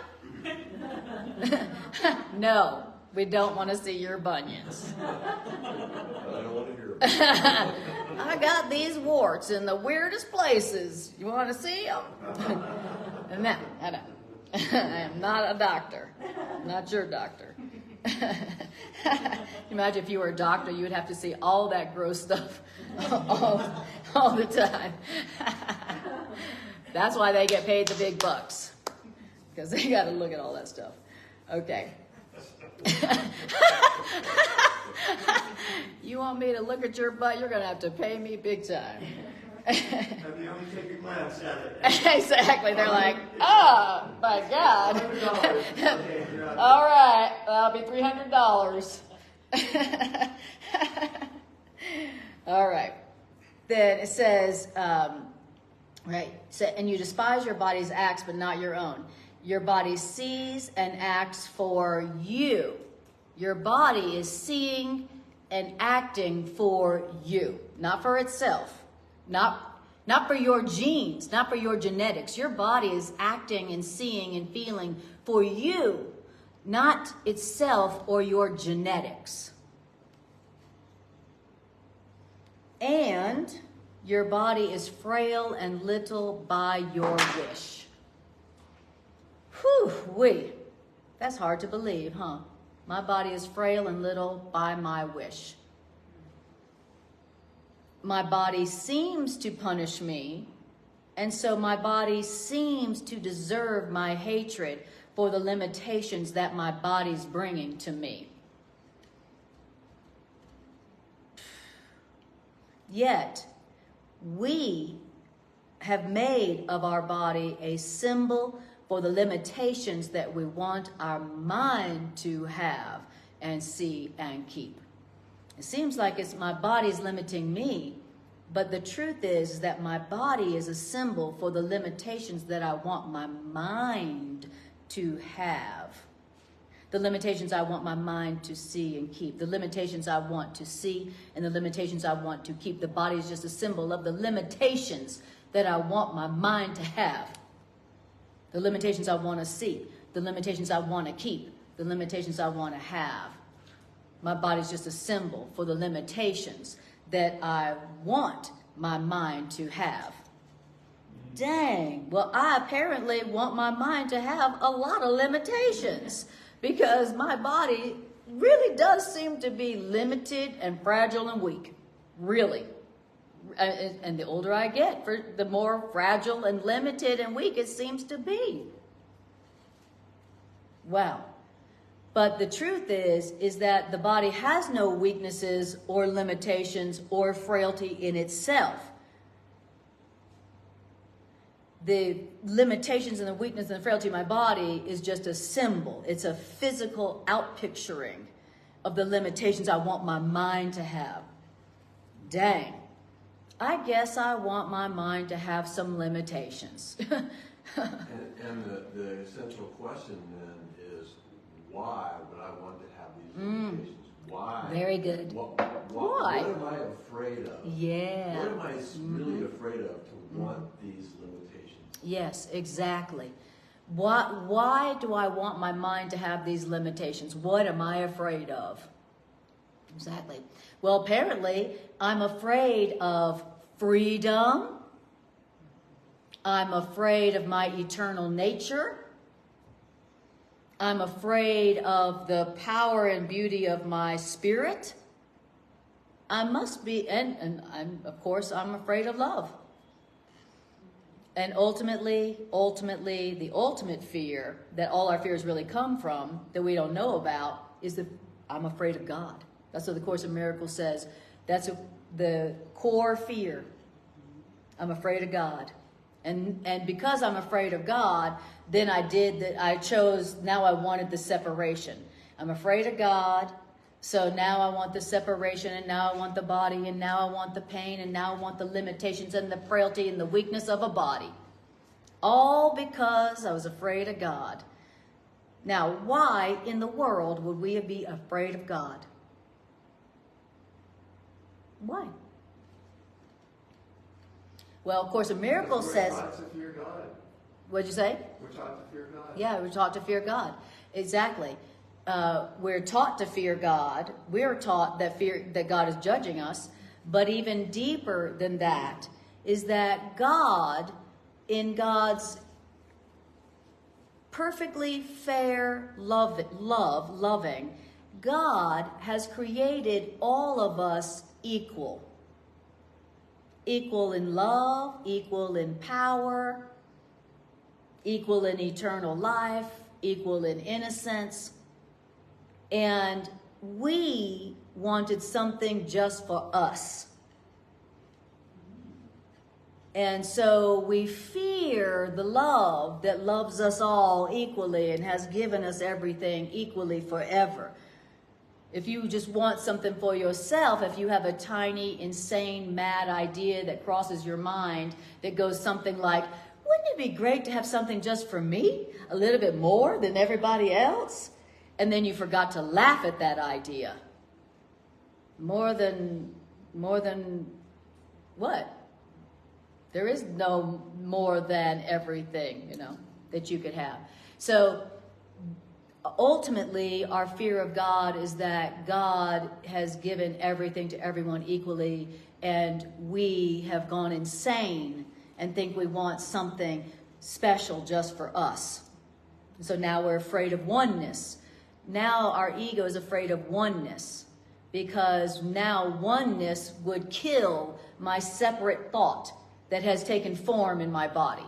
A: No, we don't want to see your bunions.
B: I don't want to hear about it.
A: I got these warts in the weirdest places. You want to see them? And that, I know. I am not a doctor. I'm not your doctor. Imagine if you were a doctor, you would have to see all that gross stuff all the time. That's why they get paid the big bucks, because they got to look at all that stuff. Okay. You want me to look at your butt? You're going to have to pay me big time.
C: Have you only take a glance at it?
A: Exactly. They're like, oh, my God.
C: Okay, you're out.
A: All right, that'll be $300. All right. Then it says, right, so, and you despise your body's acts, but not your own. Your body sees and acts for you. Your body is seeing and acting for you, not for itself. Not for your genes, not for your genetics. Your body is acting and seeing and feeling for you, not itself or your genetics. And your body is frail and little by your wish. Whew-wee. That's hard to believe, huh? My body is frail and little by my wish. My body seems to punish me, and so my body seems to deserve my hatred for the limitations that my body's bringing to me. Yet, we have made of our body a symbol for the limitations that we want our mind to have and see and keep. It seems like it's my body's limiting me, but the truth is that my body is a symbol for the limitations that I want my mind to have. The limitations I want my mind to see and keep. The limitations I want to see and the limitations I want to keep. The body is just a symbol of the limitations that I want my mind to have. The limitations I want to see. The limitations I want to keep. The limitations I want to have. My body's just a symbol for the limitations that I want my mind to have. Dang, well, I apparently want my mind to have a lot of limitations because my body really does seem to be limited and fragile and weak. Really. And the older I get, the more fragile and limited and weak it seems to be. Wow. But the truth is that the body has no weaknesses or limitations or frailty in itself. The limitations and the weakness and the frailty of my body is just a symbol. It's a physical outpicturing of the limitations I want my mind to have. Dang. I guess I want my mind to have some limitations.
B: And the essential question then is, why would I want to have these limitations? Why?
A: Very good.
B: Why?
A: Why?
B: What am I afraid of?
A: Yeah.
B: What am I really afraid of to want these limitations?
A: Yes, exactly. Why do I want my mind to have these limitations? What am I afraid of? Exactly. Well, apparently, I'm afraid of freedom, I'm afraid of my eternal nature. I'm afraid of the power and beauty of my spirit. I must be, and of course, I'm afraid of love. And ultimately, the ultimate fear that all our fears really come from, that we don't know about, is that I'm afraid of God. That's what the Course in Miracles says. That's the core fear. I'm afraid of God. And because I'm afraid of God, then I chose, now I wanted the separation. I'm afraid of God, so now I want the separation, and now I want the body, and now I want the pain, and now I want the limitations and the frailty and the weakness of a body. All because I was afraid of God. Now, why in the world would we be afraid of God? Why? Well, of course, a miracle says...
C: We're taught to fear God.
A: What'd you say?
C: We're taught to fear God.
A: Yeah, we're taught to fear God. Exactly. We're taught to fear God. We're taught that God is judging us. But even deeper than that is that God, in God's perfectly fair loving, God has created all of us equal. Equal in love, equal in power, equal in eternal life, equal in innocence. And we wanted something just for us. And so we fear the love that loves us all equally and has given us everything equally forever. If you just want something for yourself, if you have a tiny, insane, mad idea that crosses your mind that goes something like, wouldn't it be great to have something just for me? A little bit more than everybody else? And then you forgot to laugh at that idea. More than what? There is no more than everything, that you could have. So ultimately, our fear of God is that God has given everything to everyone equally, and we have gone insane and think we want something special just for us. So now we're afraid of oneness. Now our ego is afraid of oneness, because now oneness would kill my separate thought that has taken form in my body.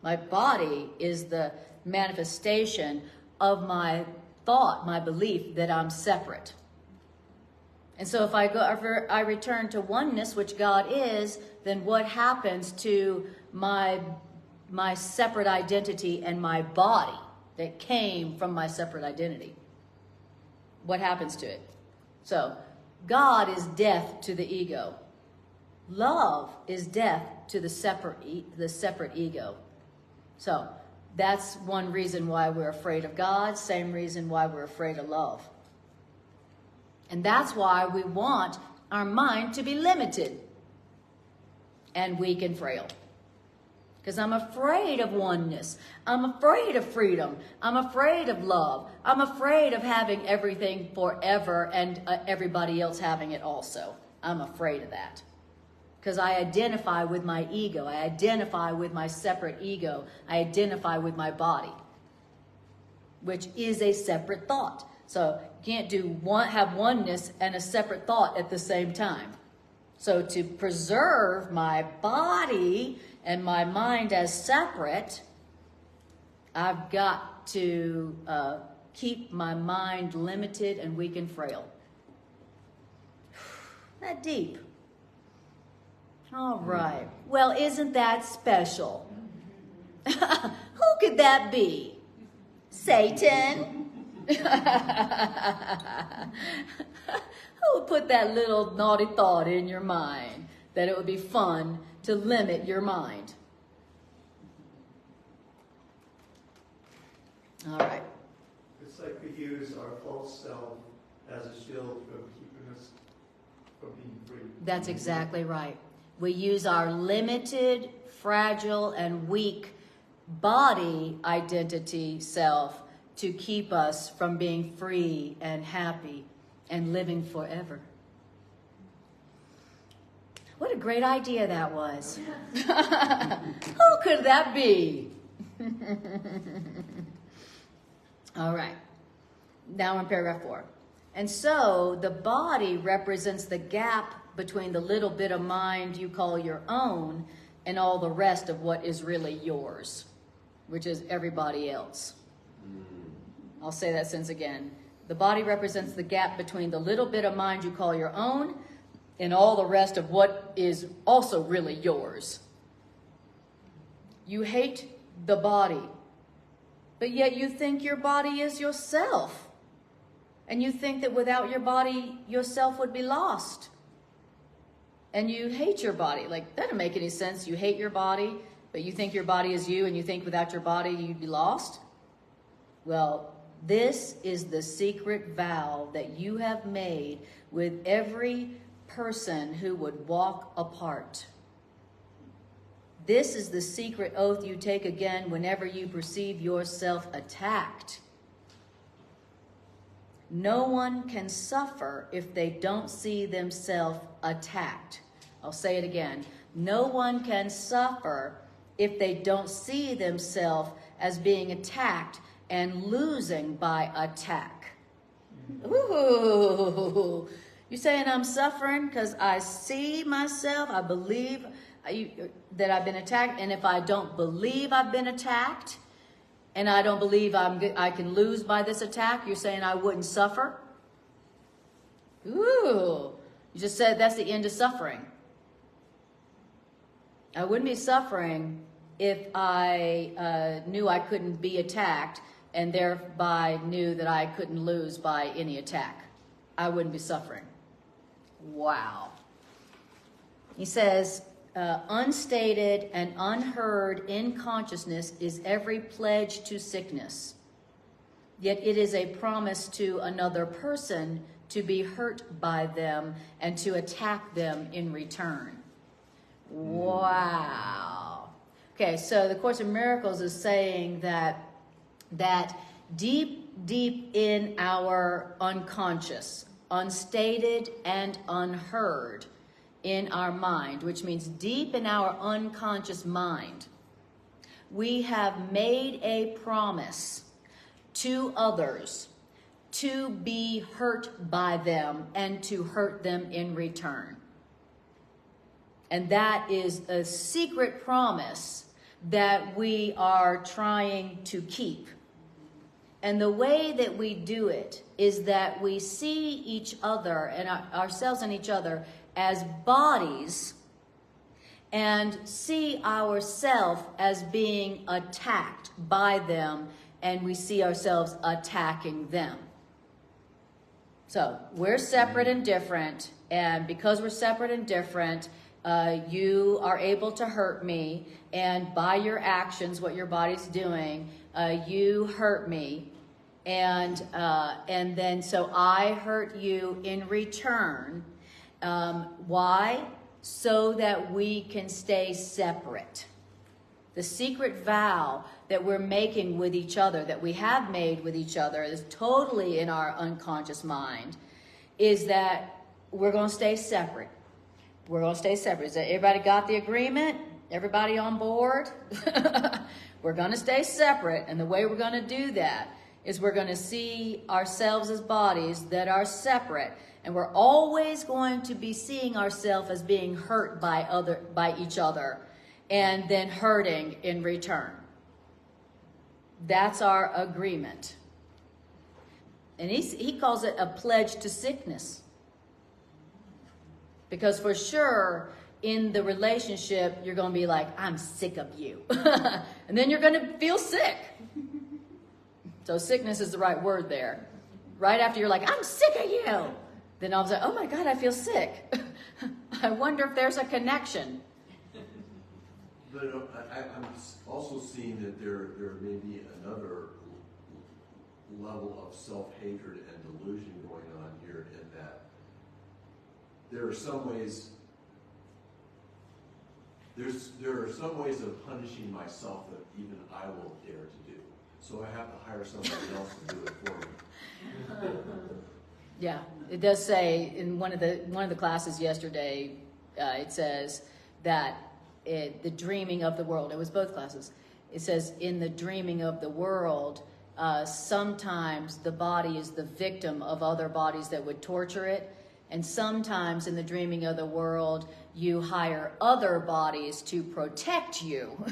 A: My body is the manifestation of my thought, my belief that I'm separate. And so if I return to oneness, which God is, then what happens to my separate identity and my body that came from my separate identity? What happens to it? So God is death to the ego. Love is death to the separate ego. So that's one reason why we're afraid of God, same reason why we're afraid of love. And that's why we want our mind to be limited and weak and frail. Because I'm afraid of oneness. I'm afraid of freedom. I'm afraid of love. I'm afraid of having everything forever and everybody else having it also. I'm afraid of that. Because I identify with my ego. I identify with my separate ego. I identify with my body, which is a separate thought. So you can't have oneness and a separate thought at the same time. So to preserve my body and my mind as separate, I've got to keep my mind limited and weak and frail. That deep. All right. Well, isn't that special? Who could that be? Satan? Who would put that little naughty thought in your mind that it would be fun to limit your mind? All right.
C: It's like we use our false self as a shield from keeping us from being free.
A: That's exactly right. We use our limited, fragile, and weak body identity self to keep us from being free and happy and living forever. What a great idea that was. Who could that be? All right. Now we're in paragraph 4. And so the body represents the gap between the little bit of mind you call your own and all the rest of what is really yours, which is everybody else. I'll say that sentence again. The body represents the gap between the little bit of mind you call your own and all the rest of what is also really yours. You hate the body, but yet you think your body is yourself. And you think that without your body, yourself would be lost. And you hate your body. Like, that doesn't make any sense. You hate your body, but you think your body is you, and you think without your body, you'd be lost? Well, this is the secret vow that you have made with every person who would walk apart. This is the secret oath you take again whenever you perceive yourself attacked. No one can suffer if they don't see themselves attacked. I'll say it again. No one can suffer if they don't see themselves as being attacked and losing by attack. Ooh, you saying I'm suffering because I see myself, I believe that I've been attacked, and if I don't believe I've been attacked, and I don't believe I can lose by this attack, you're saying I wouldn't suffer? Ooh, you just said that's the end of suffering. I wouldn't be suffering if I knew I couldn't be attacked and thereby knew that I couldn't lose by any attack. I wouldn't be suffering. Wow. He says, unstated and unheard in consciousness is every pledge to sickness. Yet it is a promise to another person to be hurt by them and to attack them in return. Wow. Okay, so the Course in Miracles is saying that deep in our unconscious, unstated and unheard in our mind, which means deep in our unconscious mind, we have made a promise to others to be hurt by them and to hurt them in return. And that is a secret promise that we are trying to keep. And the way that we do it is that we see each other and ourselves and each other as bodies and see ourselves as being attacked by them, and we see ourselves attacking them. So we're separate and different, and because we're separate and different, you are able to hurt me, and by your actions, what your body's doing, you hurt me, and then so I hurt you in return. Why? So that we can stay separate. The secret vow that we're making with each other, that we have made with each other, is totally in our unconscious mind, is that we're going to stay separate. We're going to stay separate. Is everybody got the agreement? Everybody on board? We're going to stay separate, and the way we're going to do that is we're going to see ourselves as bodies that are separate, and we're always going to be seeing ourselves as being hurt by each other, and then hurting in return. That's our agreement. And he calls it a pledge to sickness. Because for sure, in the relationship, you're going to be like, I'm sick of you. And then you're going to feel sick. So sickness is the right word there. Right after you're like, I'm sick of you. Then all of a sudden, oh my God, I feel sick. I wonder if there's a connection.
B: But I'm also seeing that there may be another level of self-hatred and delusion going on here, in that there are some ways of punishing myself that even I won't dare to do. So I have to hire somebody else to do it for me.
A: Yeah, it does say in one of the classes yesterday, it says that the dreaming of the world, it was both classes. It says in the dreaming of the world, sometimes the body is the victim of other bodies that would torture it. And sometimes in the dreaming of the world, you hire other bodies to protect you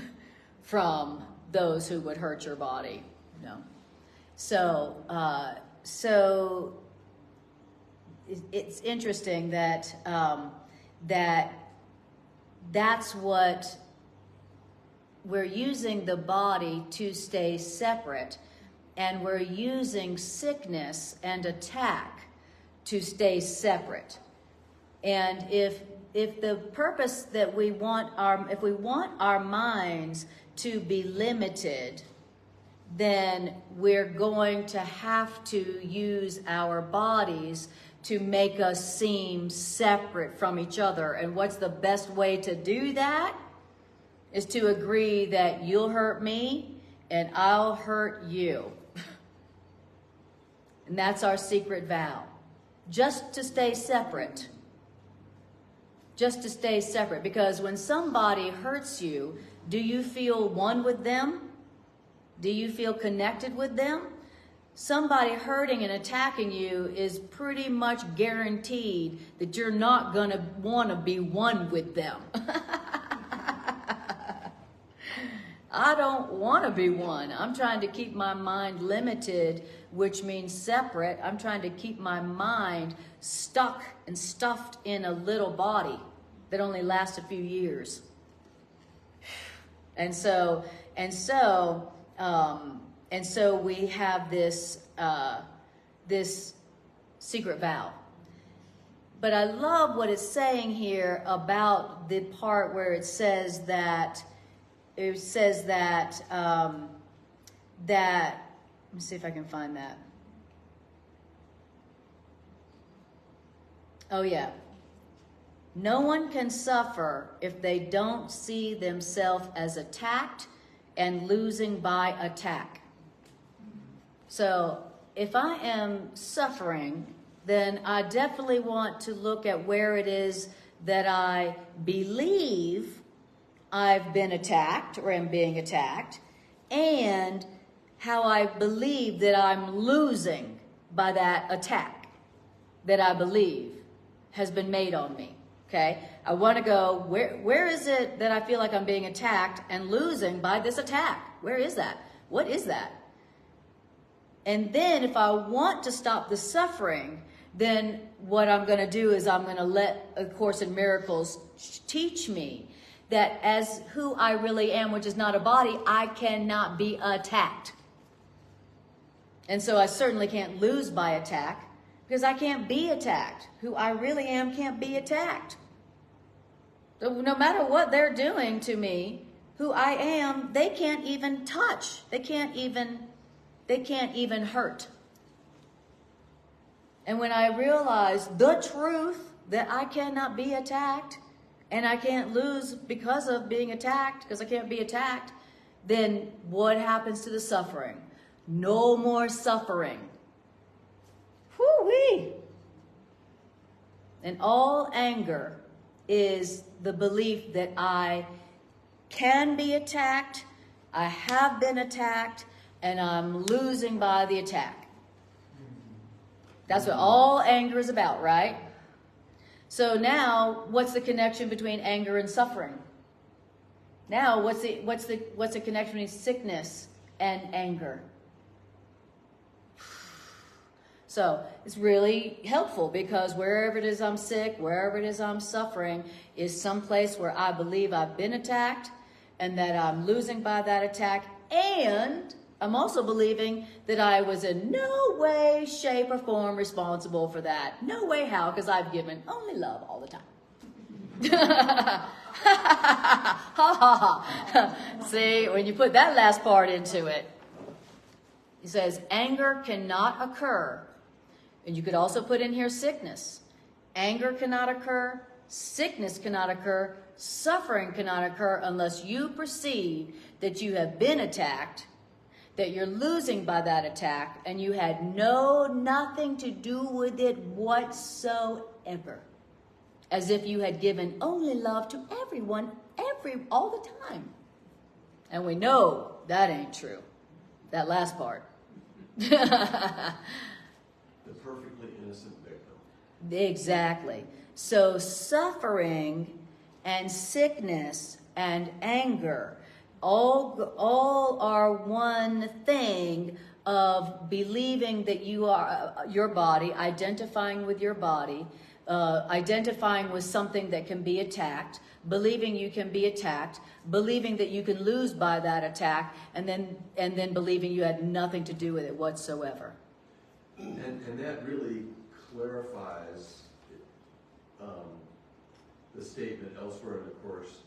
A: from those who would hurt your body. You know? So it's interesting that that's what we're using, the body to stay separate, and we're using sickness and attack to stay separate. And if the purpose that if we want our minds to be limited, then we're going to have to use our bodies to make us seem separate from each other. And what's the best way to do that? Is to agree that you'll hurt me and I'll hurt you. And that's our secret vow. Just to stay separate. Just to stay separate. Because when somebody hurts you, do you feel one with them? Do you feel connected with them? Somebody hurting and attacking you is pretty much guaranteed that you're not going to want to be one with them. I don't want to be one. I'm trying to keep my mind limited, which means separate. I'm trying to keep my mind stuck and stuffed in a little body that only lasts a few years. And so we have this secret vow. But I love what it's saying here about the part where it says that let me see if I can find that. Oh yeah. No one can suffer if they don't see themselves as attacked and losing by attack. So if I am suffering, then I definitely want to look at where it is that I believe I've been attacked or am being attacked, and how I believe that I'm losing by that attack that I believe has been made on me. Okay, I want to go, where is it that I feel like I'm being attacked and losing by this attack? Where is that? What is that? And then if I want to stop the suffering, then what I'm going to do is I'm going to let A Course in Miracles teach me that as who I really am, which is not a body, I cannot be attacked. And so I certainly can't lose by attack, because I can't be attacked. Who I really am can't be attacked. So no matter what they're doing to me, who I am, they can't even touch. They can't even hurt. And when I realize the truth that I cannot be attacked and I can't lose because of being attacked, because I can't be attacked, then what happens to the suffering? No more suffering. Whoo-wee! And all anger is the belief that I can be attacked, I have been attacked, and I'm losing by the attack. That's what all anger is about, right? So now, what's the connection between anger and suffering? Now, what's the connection between sickness and anger? So it's really helpful, because wherever it is I'm sick, wherever it is I'm suffering, is some place where I believe I've been attacked and that I'm losing by that attack. And I'm also believing that I was in no way, shape, or form responsible for that. No way how, because I've given only love all the time. See, when you put that last part into it, he says anger cannot occur. And you could also put in here sickness. Anger cannot occur, sickness cannot occur, suffering cannot occur unless you perceive that you have been attacked, that you're losing by that attack, and you had nothing to do with it whatsoever. as if you had given only love to everyone, all the time. And we know that ain't true. That last part.
B: The perfectly innocent victim.
A: Exactly. So suffering and sickness and anger all are one thing of believing that you are your body, identifying with your body, identifying with something that can be attacked, believing you can be attacked, believing that you can lose by that attack, and then believing you had nothing to do with it whatsoever.
B: And that really clarifies the statement elsewhere in the course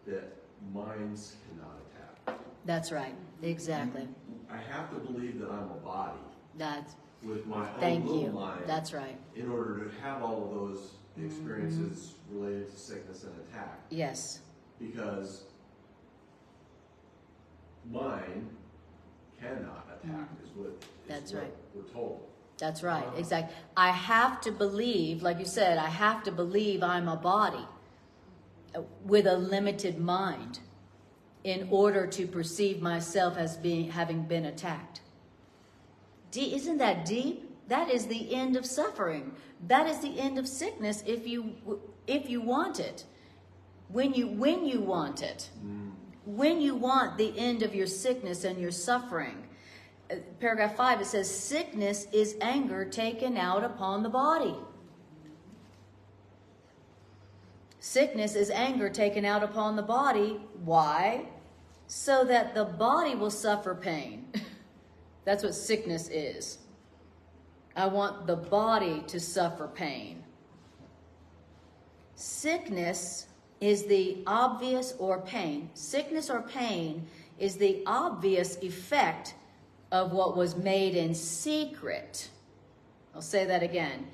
B: that minds cannot attack.
A: That's right. Exactly.
B: I have to believe that I'm a body
A: That's
B: with my own
A: thank
B: little
A: you.
B: mind
A: That's right.
B: in order to have all of those experiences related to sickness and attack.
A: Yes.
B: Because mine cannot attack
A: That's
B: what
A: right.
B: we're told.
A: That's right. Exactly. I have to believe, like you said, I have to believe I'm a body with a limited mind in order to perceive myself as having been attacked. Isn't that deep? That is the end of suffering. That is the end of sickness if you want it. When you want it. When you want the end of your sickness and your suffering. Paragraph 5, it says, sickness is anger taken out upon the body. Sickness is anger taken out upon the body. Why? So that the body will suffer pain. That's what sickness is. I want the body to suffer pain. Sickness is the obvious, or pain. Sickness or pain is the obvious effect of what was made in secret. I'll say that again.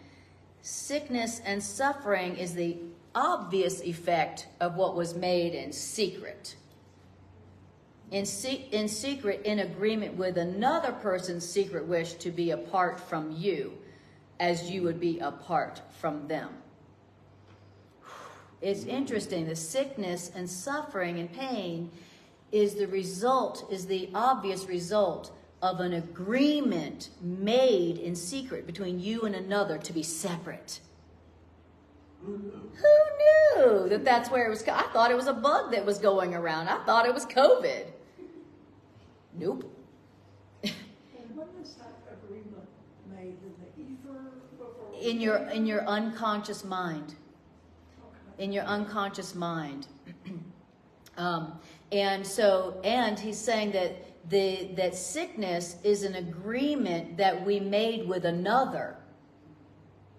A: Sickness and suffering is the obvious effect of what was made in secret. In secret, in agreement with another person's secret wish to be apart from you, as you would be apart from them. It's interesting. The sickness and suffering and pain is the obvious result of an agreement made in secret between you and another to be separate. Who knew that that's where it was? I thought it was a bug that was going around. I thought it was COVID. Nope.
D: And when is that agreement made, in the ether before?
A: In your unconscious mind.
D: Okay.
A: In your unconscious mind. And he's saying that sickness is an agreement that we made with another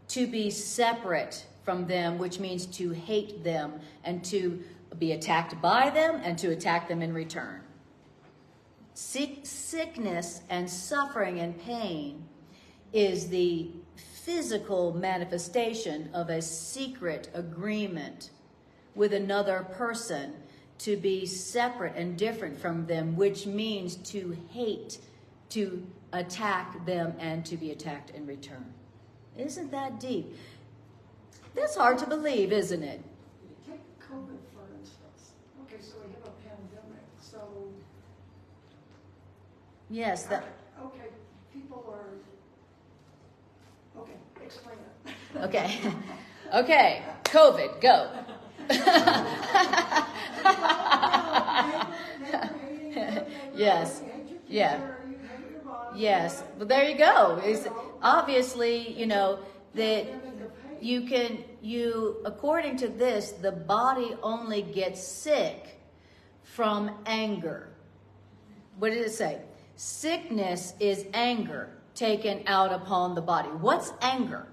A: to be separate from them, which means to hate them and to be attacked by them and to attack them in return. Sickness and suffering and pain is the physical manifestation of a secret agreement with another person to be separate and different from them, which means to hate, to attack them, and to be attacked in return. Isn't that deep? That's hard to believe, isn't it?
D: Take COVID, for instance. Okay, so we have a pandemic, so...
A: Yes, that...
D: Okay, people are... Okay, explain it.
A: Okay. Okay, COVID, go. Yes. Yeah. Yes. Well, there you go. It's obviously, that according to this, the body only gets sick from anger. What did it say? Sickness is anger taken out upon the body. What's anger?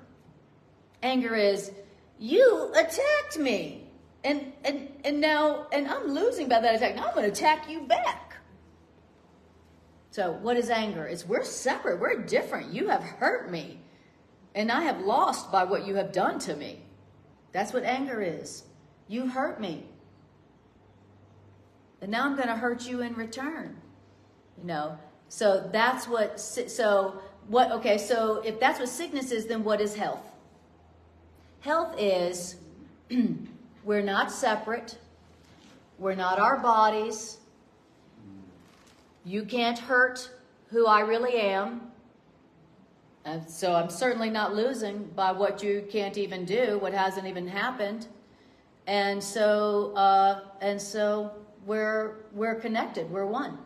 A: Anger is, you attacked me. And I'm losing by that attack. Now I'm going to attack you back. So what is anger? It's we're separate. We're different. You have hurt me. And I have lost by what you have done to me. That's what anger is. You hurt me. And now I'm going to hurt you in return. So that's what, so if that's what sickness is, then what is health? Health is we're not separate. We're not our bodies. You can't hurt who I really am. And so I'm certainly not losing by what you can't even do, what hasn't even happened. And so we're connected. We're one.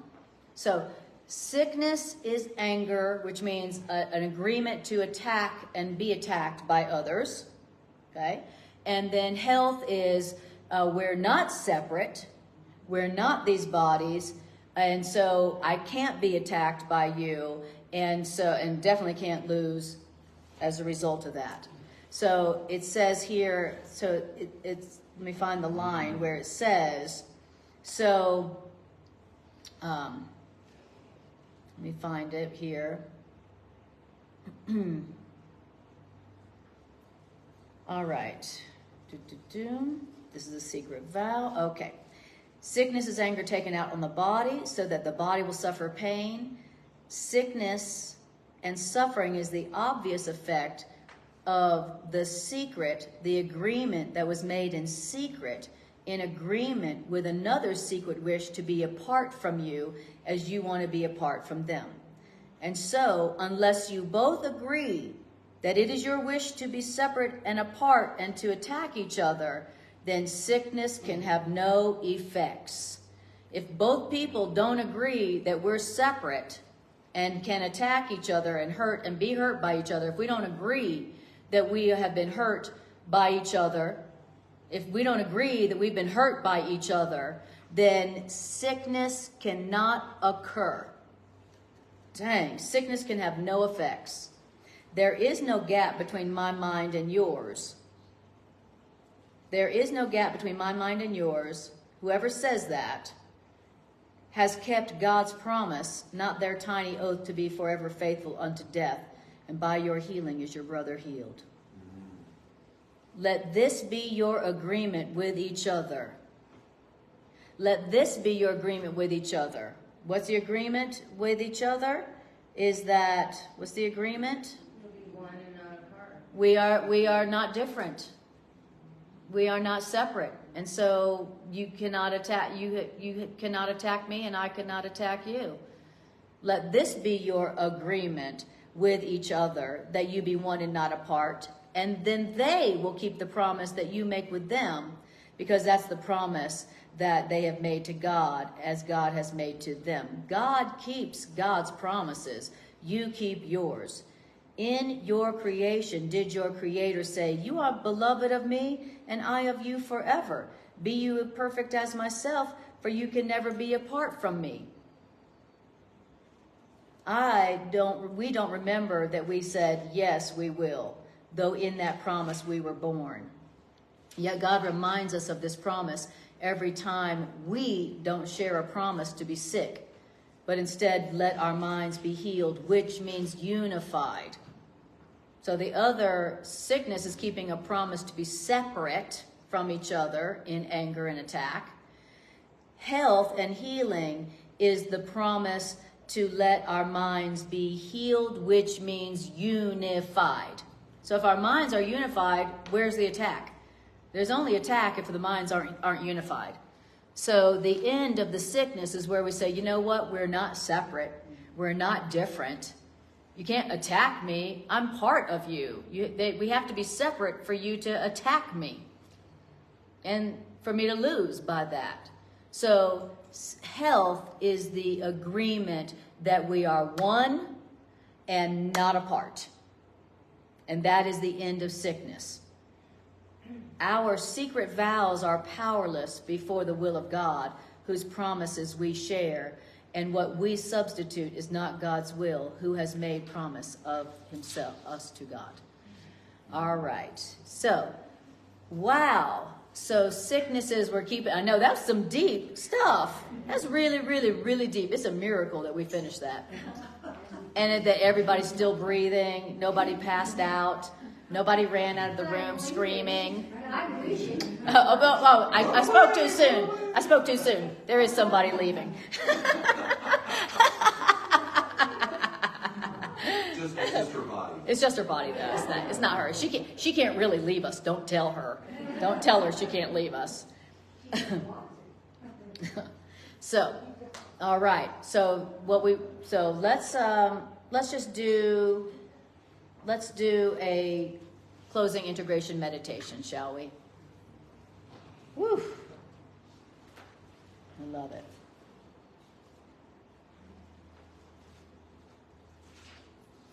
A: So sickness is anger, which means an agreement to attack and be attacked by others. Okay? And then health is we're not separate. We're not these bodies. And so I can't be attacked by you. And definitely can't lose as a result of that. So it says here, let me find the line where it says, let me find it here. All right. This is a secret vow. Okay. Sickness is anger taken out on the body so that the body will suffer pain. Sickness and suffering is the obvious effect of the secret, the agreement that was made in secret, in agreement with another secret wish to be apart from you as you want to be apart from them. And so, unless you both agree that it is your wish to be separate and apart and to attack each other, then sickness can have no effects. If both people don't agree that we're separate and can attack each other and hurt and be hurt by each other, if we don't agree that we have been hurt by each other, if we don't agree that we've been hurt by each other, then sickness cannot occur. Dang, sickness can have no effects. There is no gap between my mind and yours. There is no gap between my mind and yours. Whoever says that has kept God's promise, not their tiny oath to be forever faithful unto death, and by your healing is your brother healed. Let this be your agreement with each other. Let this be your agreement with each other. What's the agreement with each other? What's the agreement?
E: You'll be one and not apart.
A: We are not different. We are not separate. And so you cannot attack me and I cannot attack you. Let this be your agreement with each other, that you be one and not apart. And then they will keep the promise that you make with them, because that's the promise that they have made to God as God has made to them. God keeps God's promises. You keep yours. In your creation, did your Creator say, you are beloved of me and I of you forever. Be you perfect as myself, for you can never be apart from me. We don't remember that we said, yes, we will, though in that promise we were born. Yet God reminds us of this promise every time we don't share a promise to be sick, but instead let our minds be healed, which means unified. So the other sickness is keeping a promise to be separate from each other in anger and attack. Health and healing is the promise to let our minds be healed, which means unified. So if our minds are unified, where's the attack? There's only attack if the minds aren't unified. So the end of the sickness is where we say, you know what? We're not separate. We're not different. You can't attack me. I'm part of you. We have to be separate for you to attack me and for me to lose by that. So health is the agreement that we are one and not apart. And that is the end of sickness. Our secret vows are powerless before the will of God, whose promises we share. And what we substitute is not God's will, who has made promise of himself, us to God. All right. So, wow. So sicknesses we're keeping. I know that's some deep stuff. That's really, really, really deep. It's a miracle that we finished that. And that everybody's still breathing. Nobody passed out. Nobody ran out of the room screaming. I spoke too soon. I spoke too soon. There is somebody leaving.
B: just her body.
A: It's just her body, though. It's not her. She can't really leave us. Don't tell her. Don't tell her she can't leave us. So, all right. So let's do a closing integration meditation, shall we? Woo! I love it.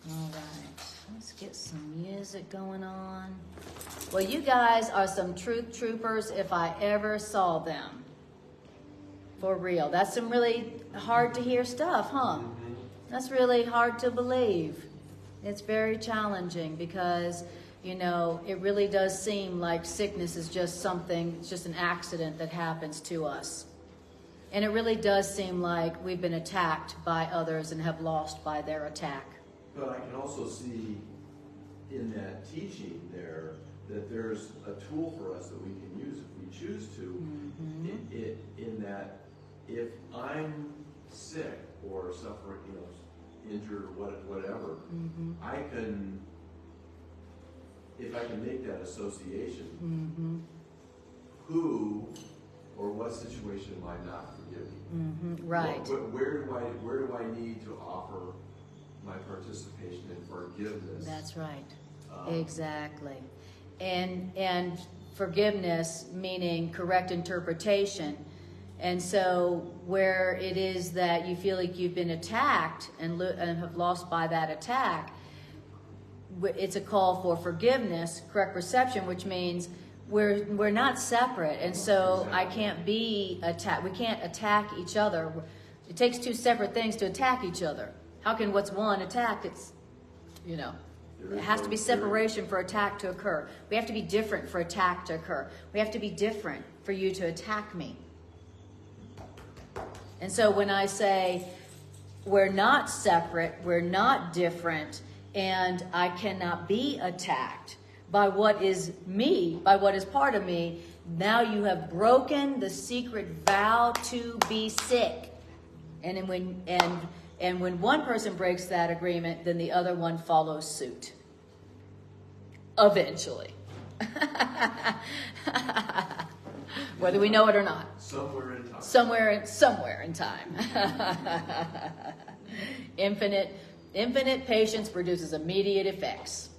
A: All right, let's get some music going on. Well, you guys are some truth troopers if I ever saw them. For real. That's some really hard to hear stuff, huh? That's really hard to believe. It's very challenging because, you know, it really does seem like sickness is just something, it's just an accident that happens to us. And it really does seem like we've been attacked by others and have lost by their attack.
B: But I can also see in that teaching there that there's a tool for us that we can use if we choose to, in that if I'm sick or suffering, you know, injured or whatever, I can, if I can make that association, who or what situation am I not forgiving?
A: Right.
B: Where do I need to offer my participation in forgiveness?
A: That's right. Exactly. And forgiveness meaning correct interpretation. And so where it is that you feel like you've been attacked and have lost by that attack, it's a call for forgiveness, correct perception, which means we're not separate. And so I can't be attacked. We can't attack each other. It takes two separate things to attack each other. How can what's one attack? It's, you know, it has to be separation for attack to occur. We have to be different for attack to occur. We have to be different for you to attack me. And so when I say we're not separate, we're not different, and I cannot be attacked by what is me, by what is part of me, now you have broken the secret vow to be sick. And when one person breaks that agreement, then the other one follows suit. Eventually. Whether we know it or not.
B: Somewhere in time.
A: Somewhere in time. Infinite patience produces immediate effects.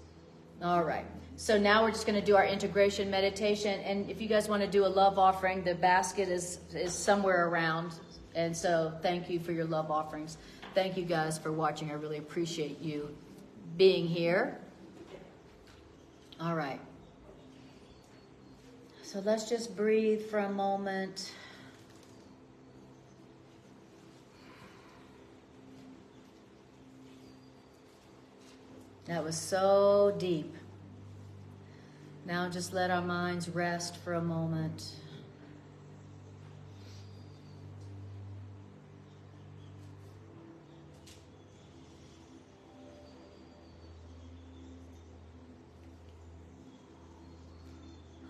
A: All right. So now we're just going to do our integration meditation. And if you guys want to do a love offering, the basket is somewhere around. And so thank you for your love offerings. Thank you guys for watching. I really appreciate you being here. All right. So let's just breathe for a moment. That was so deep. Now just let our minds rest for a moment.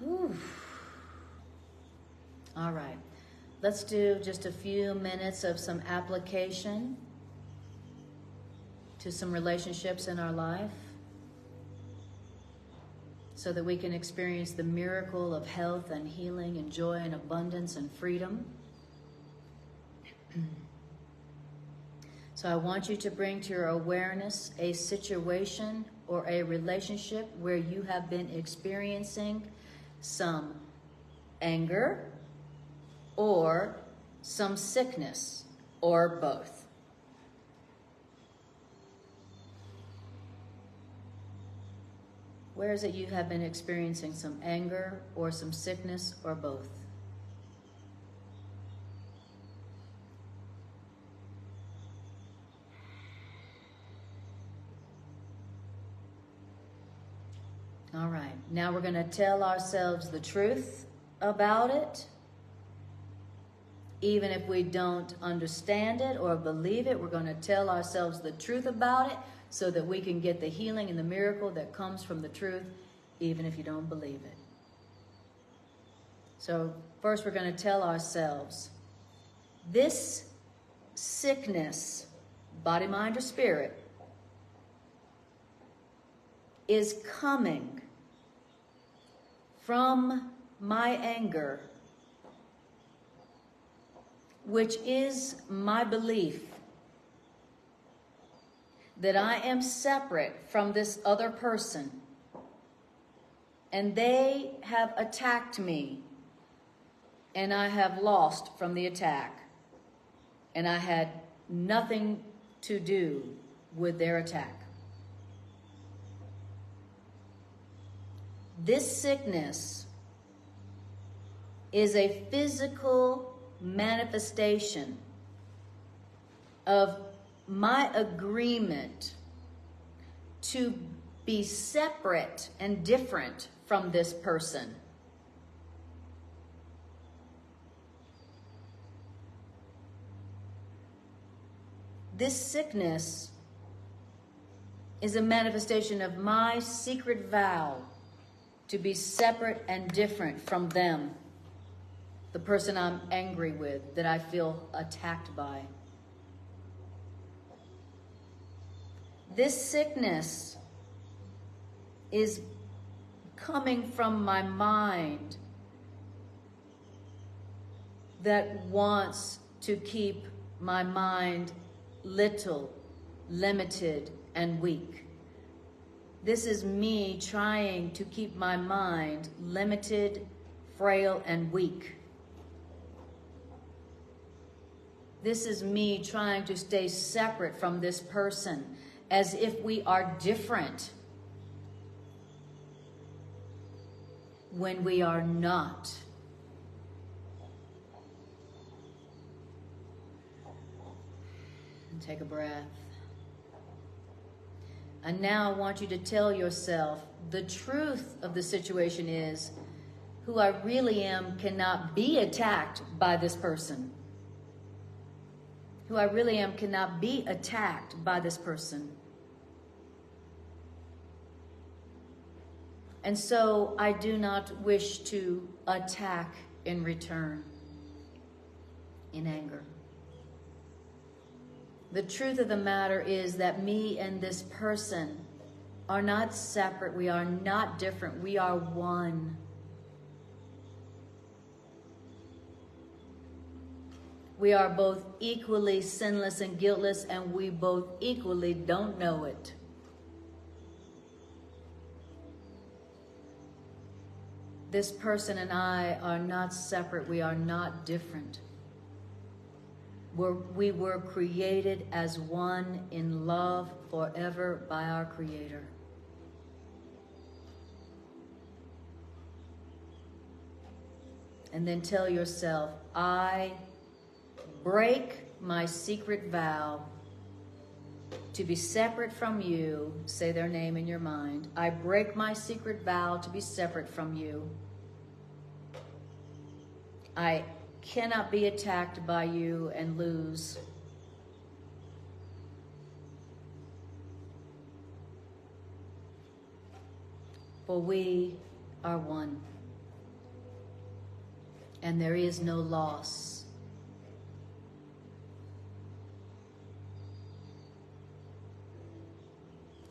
A: Whew. All right. Let's do just a few minutes of some application to some relationships in our life so that we can experience the miracle of health and healing and joy and abundance and freedom. So I want you to bring to your awareness a situation or a relationship where you have been experiencing some anger or some sickness or both. Where is it you have been experiencing some anger or some sickness or both? All right, now we're going to tell ourselves the truth about it. Even if we don't understand it or believe it, we're going to tell ourselves the truth about it so that we can get the healing and the miracle that comes from the truth, even if you don't believe it. So first we're going to tell ourselves, this sickness, body, mind, or spirit, is coming from my anger, which is my belief that I am separate from this other person, and they have attacked me, and I have lost from the attack, and I had nothing to do with their attack. This sickness is a physical manifestation of my agreement to be separate and different from this person. This sickness is a manifestation of my secret vow to be separate and different from them, the person I'm angry with, that I feel attacked by. This sickness is coming from my mind that wants to keep my mind little, limited, and weak. This is me trying to keep my mind limited, frail, and weak. This is me trying to stay separate from this person as if we are different when we are not. Take a breath. And now I want you to tell yourself the truth of the situation is who I really am cannot be attacked by this person. Who I really am cannot be attacked by this person. And so I do not wish to attack in return in anger. The truth of the matter is that me and this person are not separate. We are not different. We are one. We are both equally sinless and guiltless, and we both equally don't know it. This person and I are not separate. We are not different. We were created as one in love forever by our Creator. And then tell yourself, I break my secret vow to be separate from you. Say their name in your mind. I break my secret vow to be separate from you. I cannot be attacked by you and lose. For we are one. And there is no loss.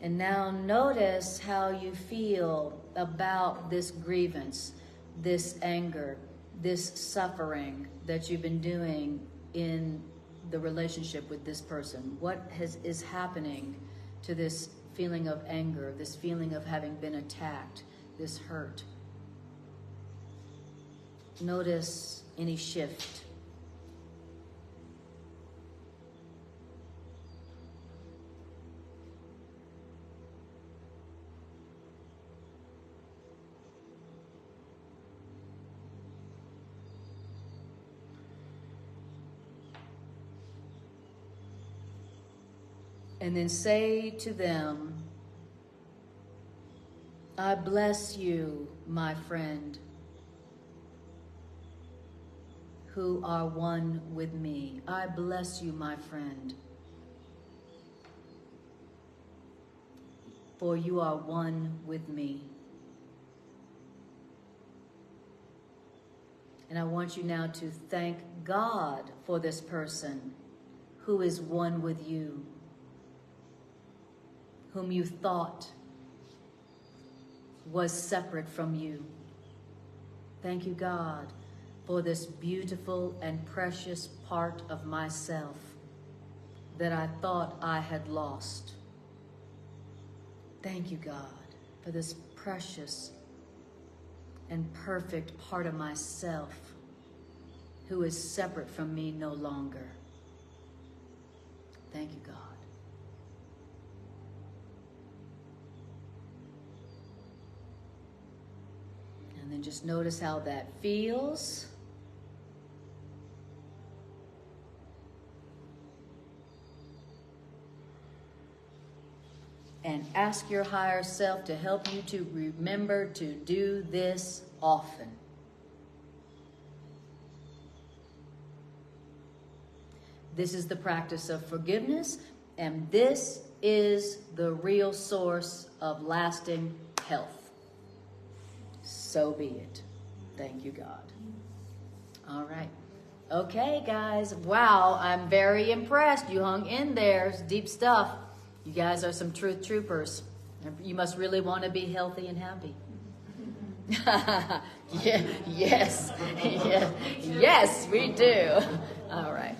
A: And now notice how you feel about this grievance, this anger, this suffering that you've been doing in the relationship with this person. What is happening to this feeling of anger, this feeling of having been attacked, this hurt? Notice any shift. And then say to them, I bless you, my friend, who are one with me. I bless you, my friend, for you are one with me. And I want you now to thank God for this person who is one with you, whom you thought was separate from you. Thank you, God, for this beautiful and precious part of myself that I thought I had lost. Thank you, God, for this precious and perfect part of myself who is separate from me no longer. Thank you, God. And then just notice how that feels. And ask your higher self to help you to remember to do this often. This is the practice of forgiveness, and this is the real source of lasting health. So be it. Thank you, God. All right. Okay, guys. Wow, I'm very impressed. You hung in there. It's deep stuff. You guys are some truth troopers. You must really want to be healthy and happy. Yeah, yes, yes, we do. All right.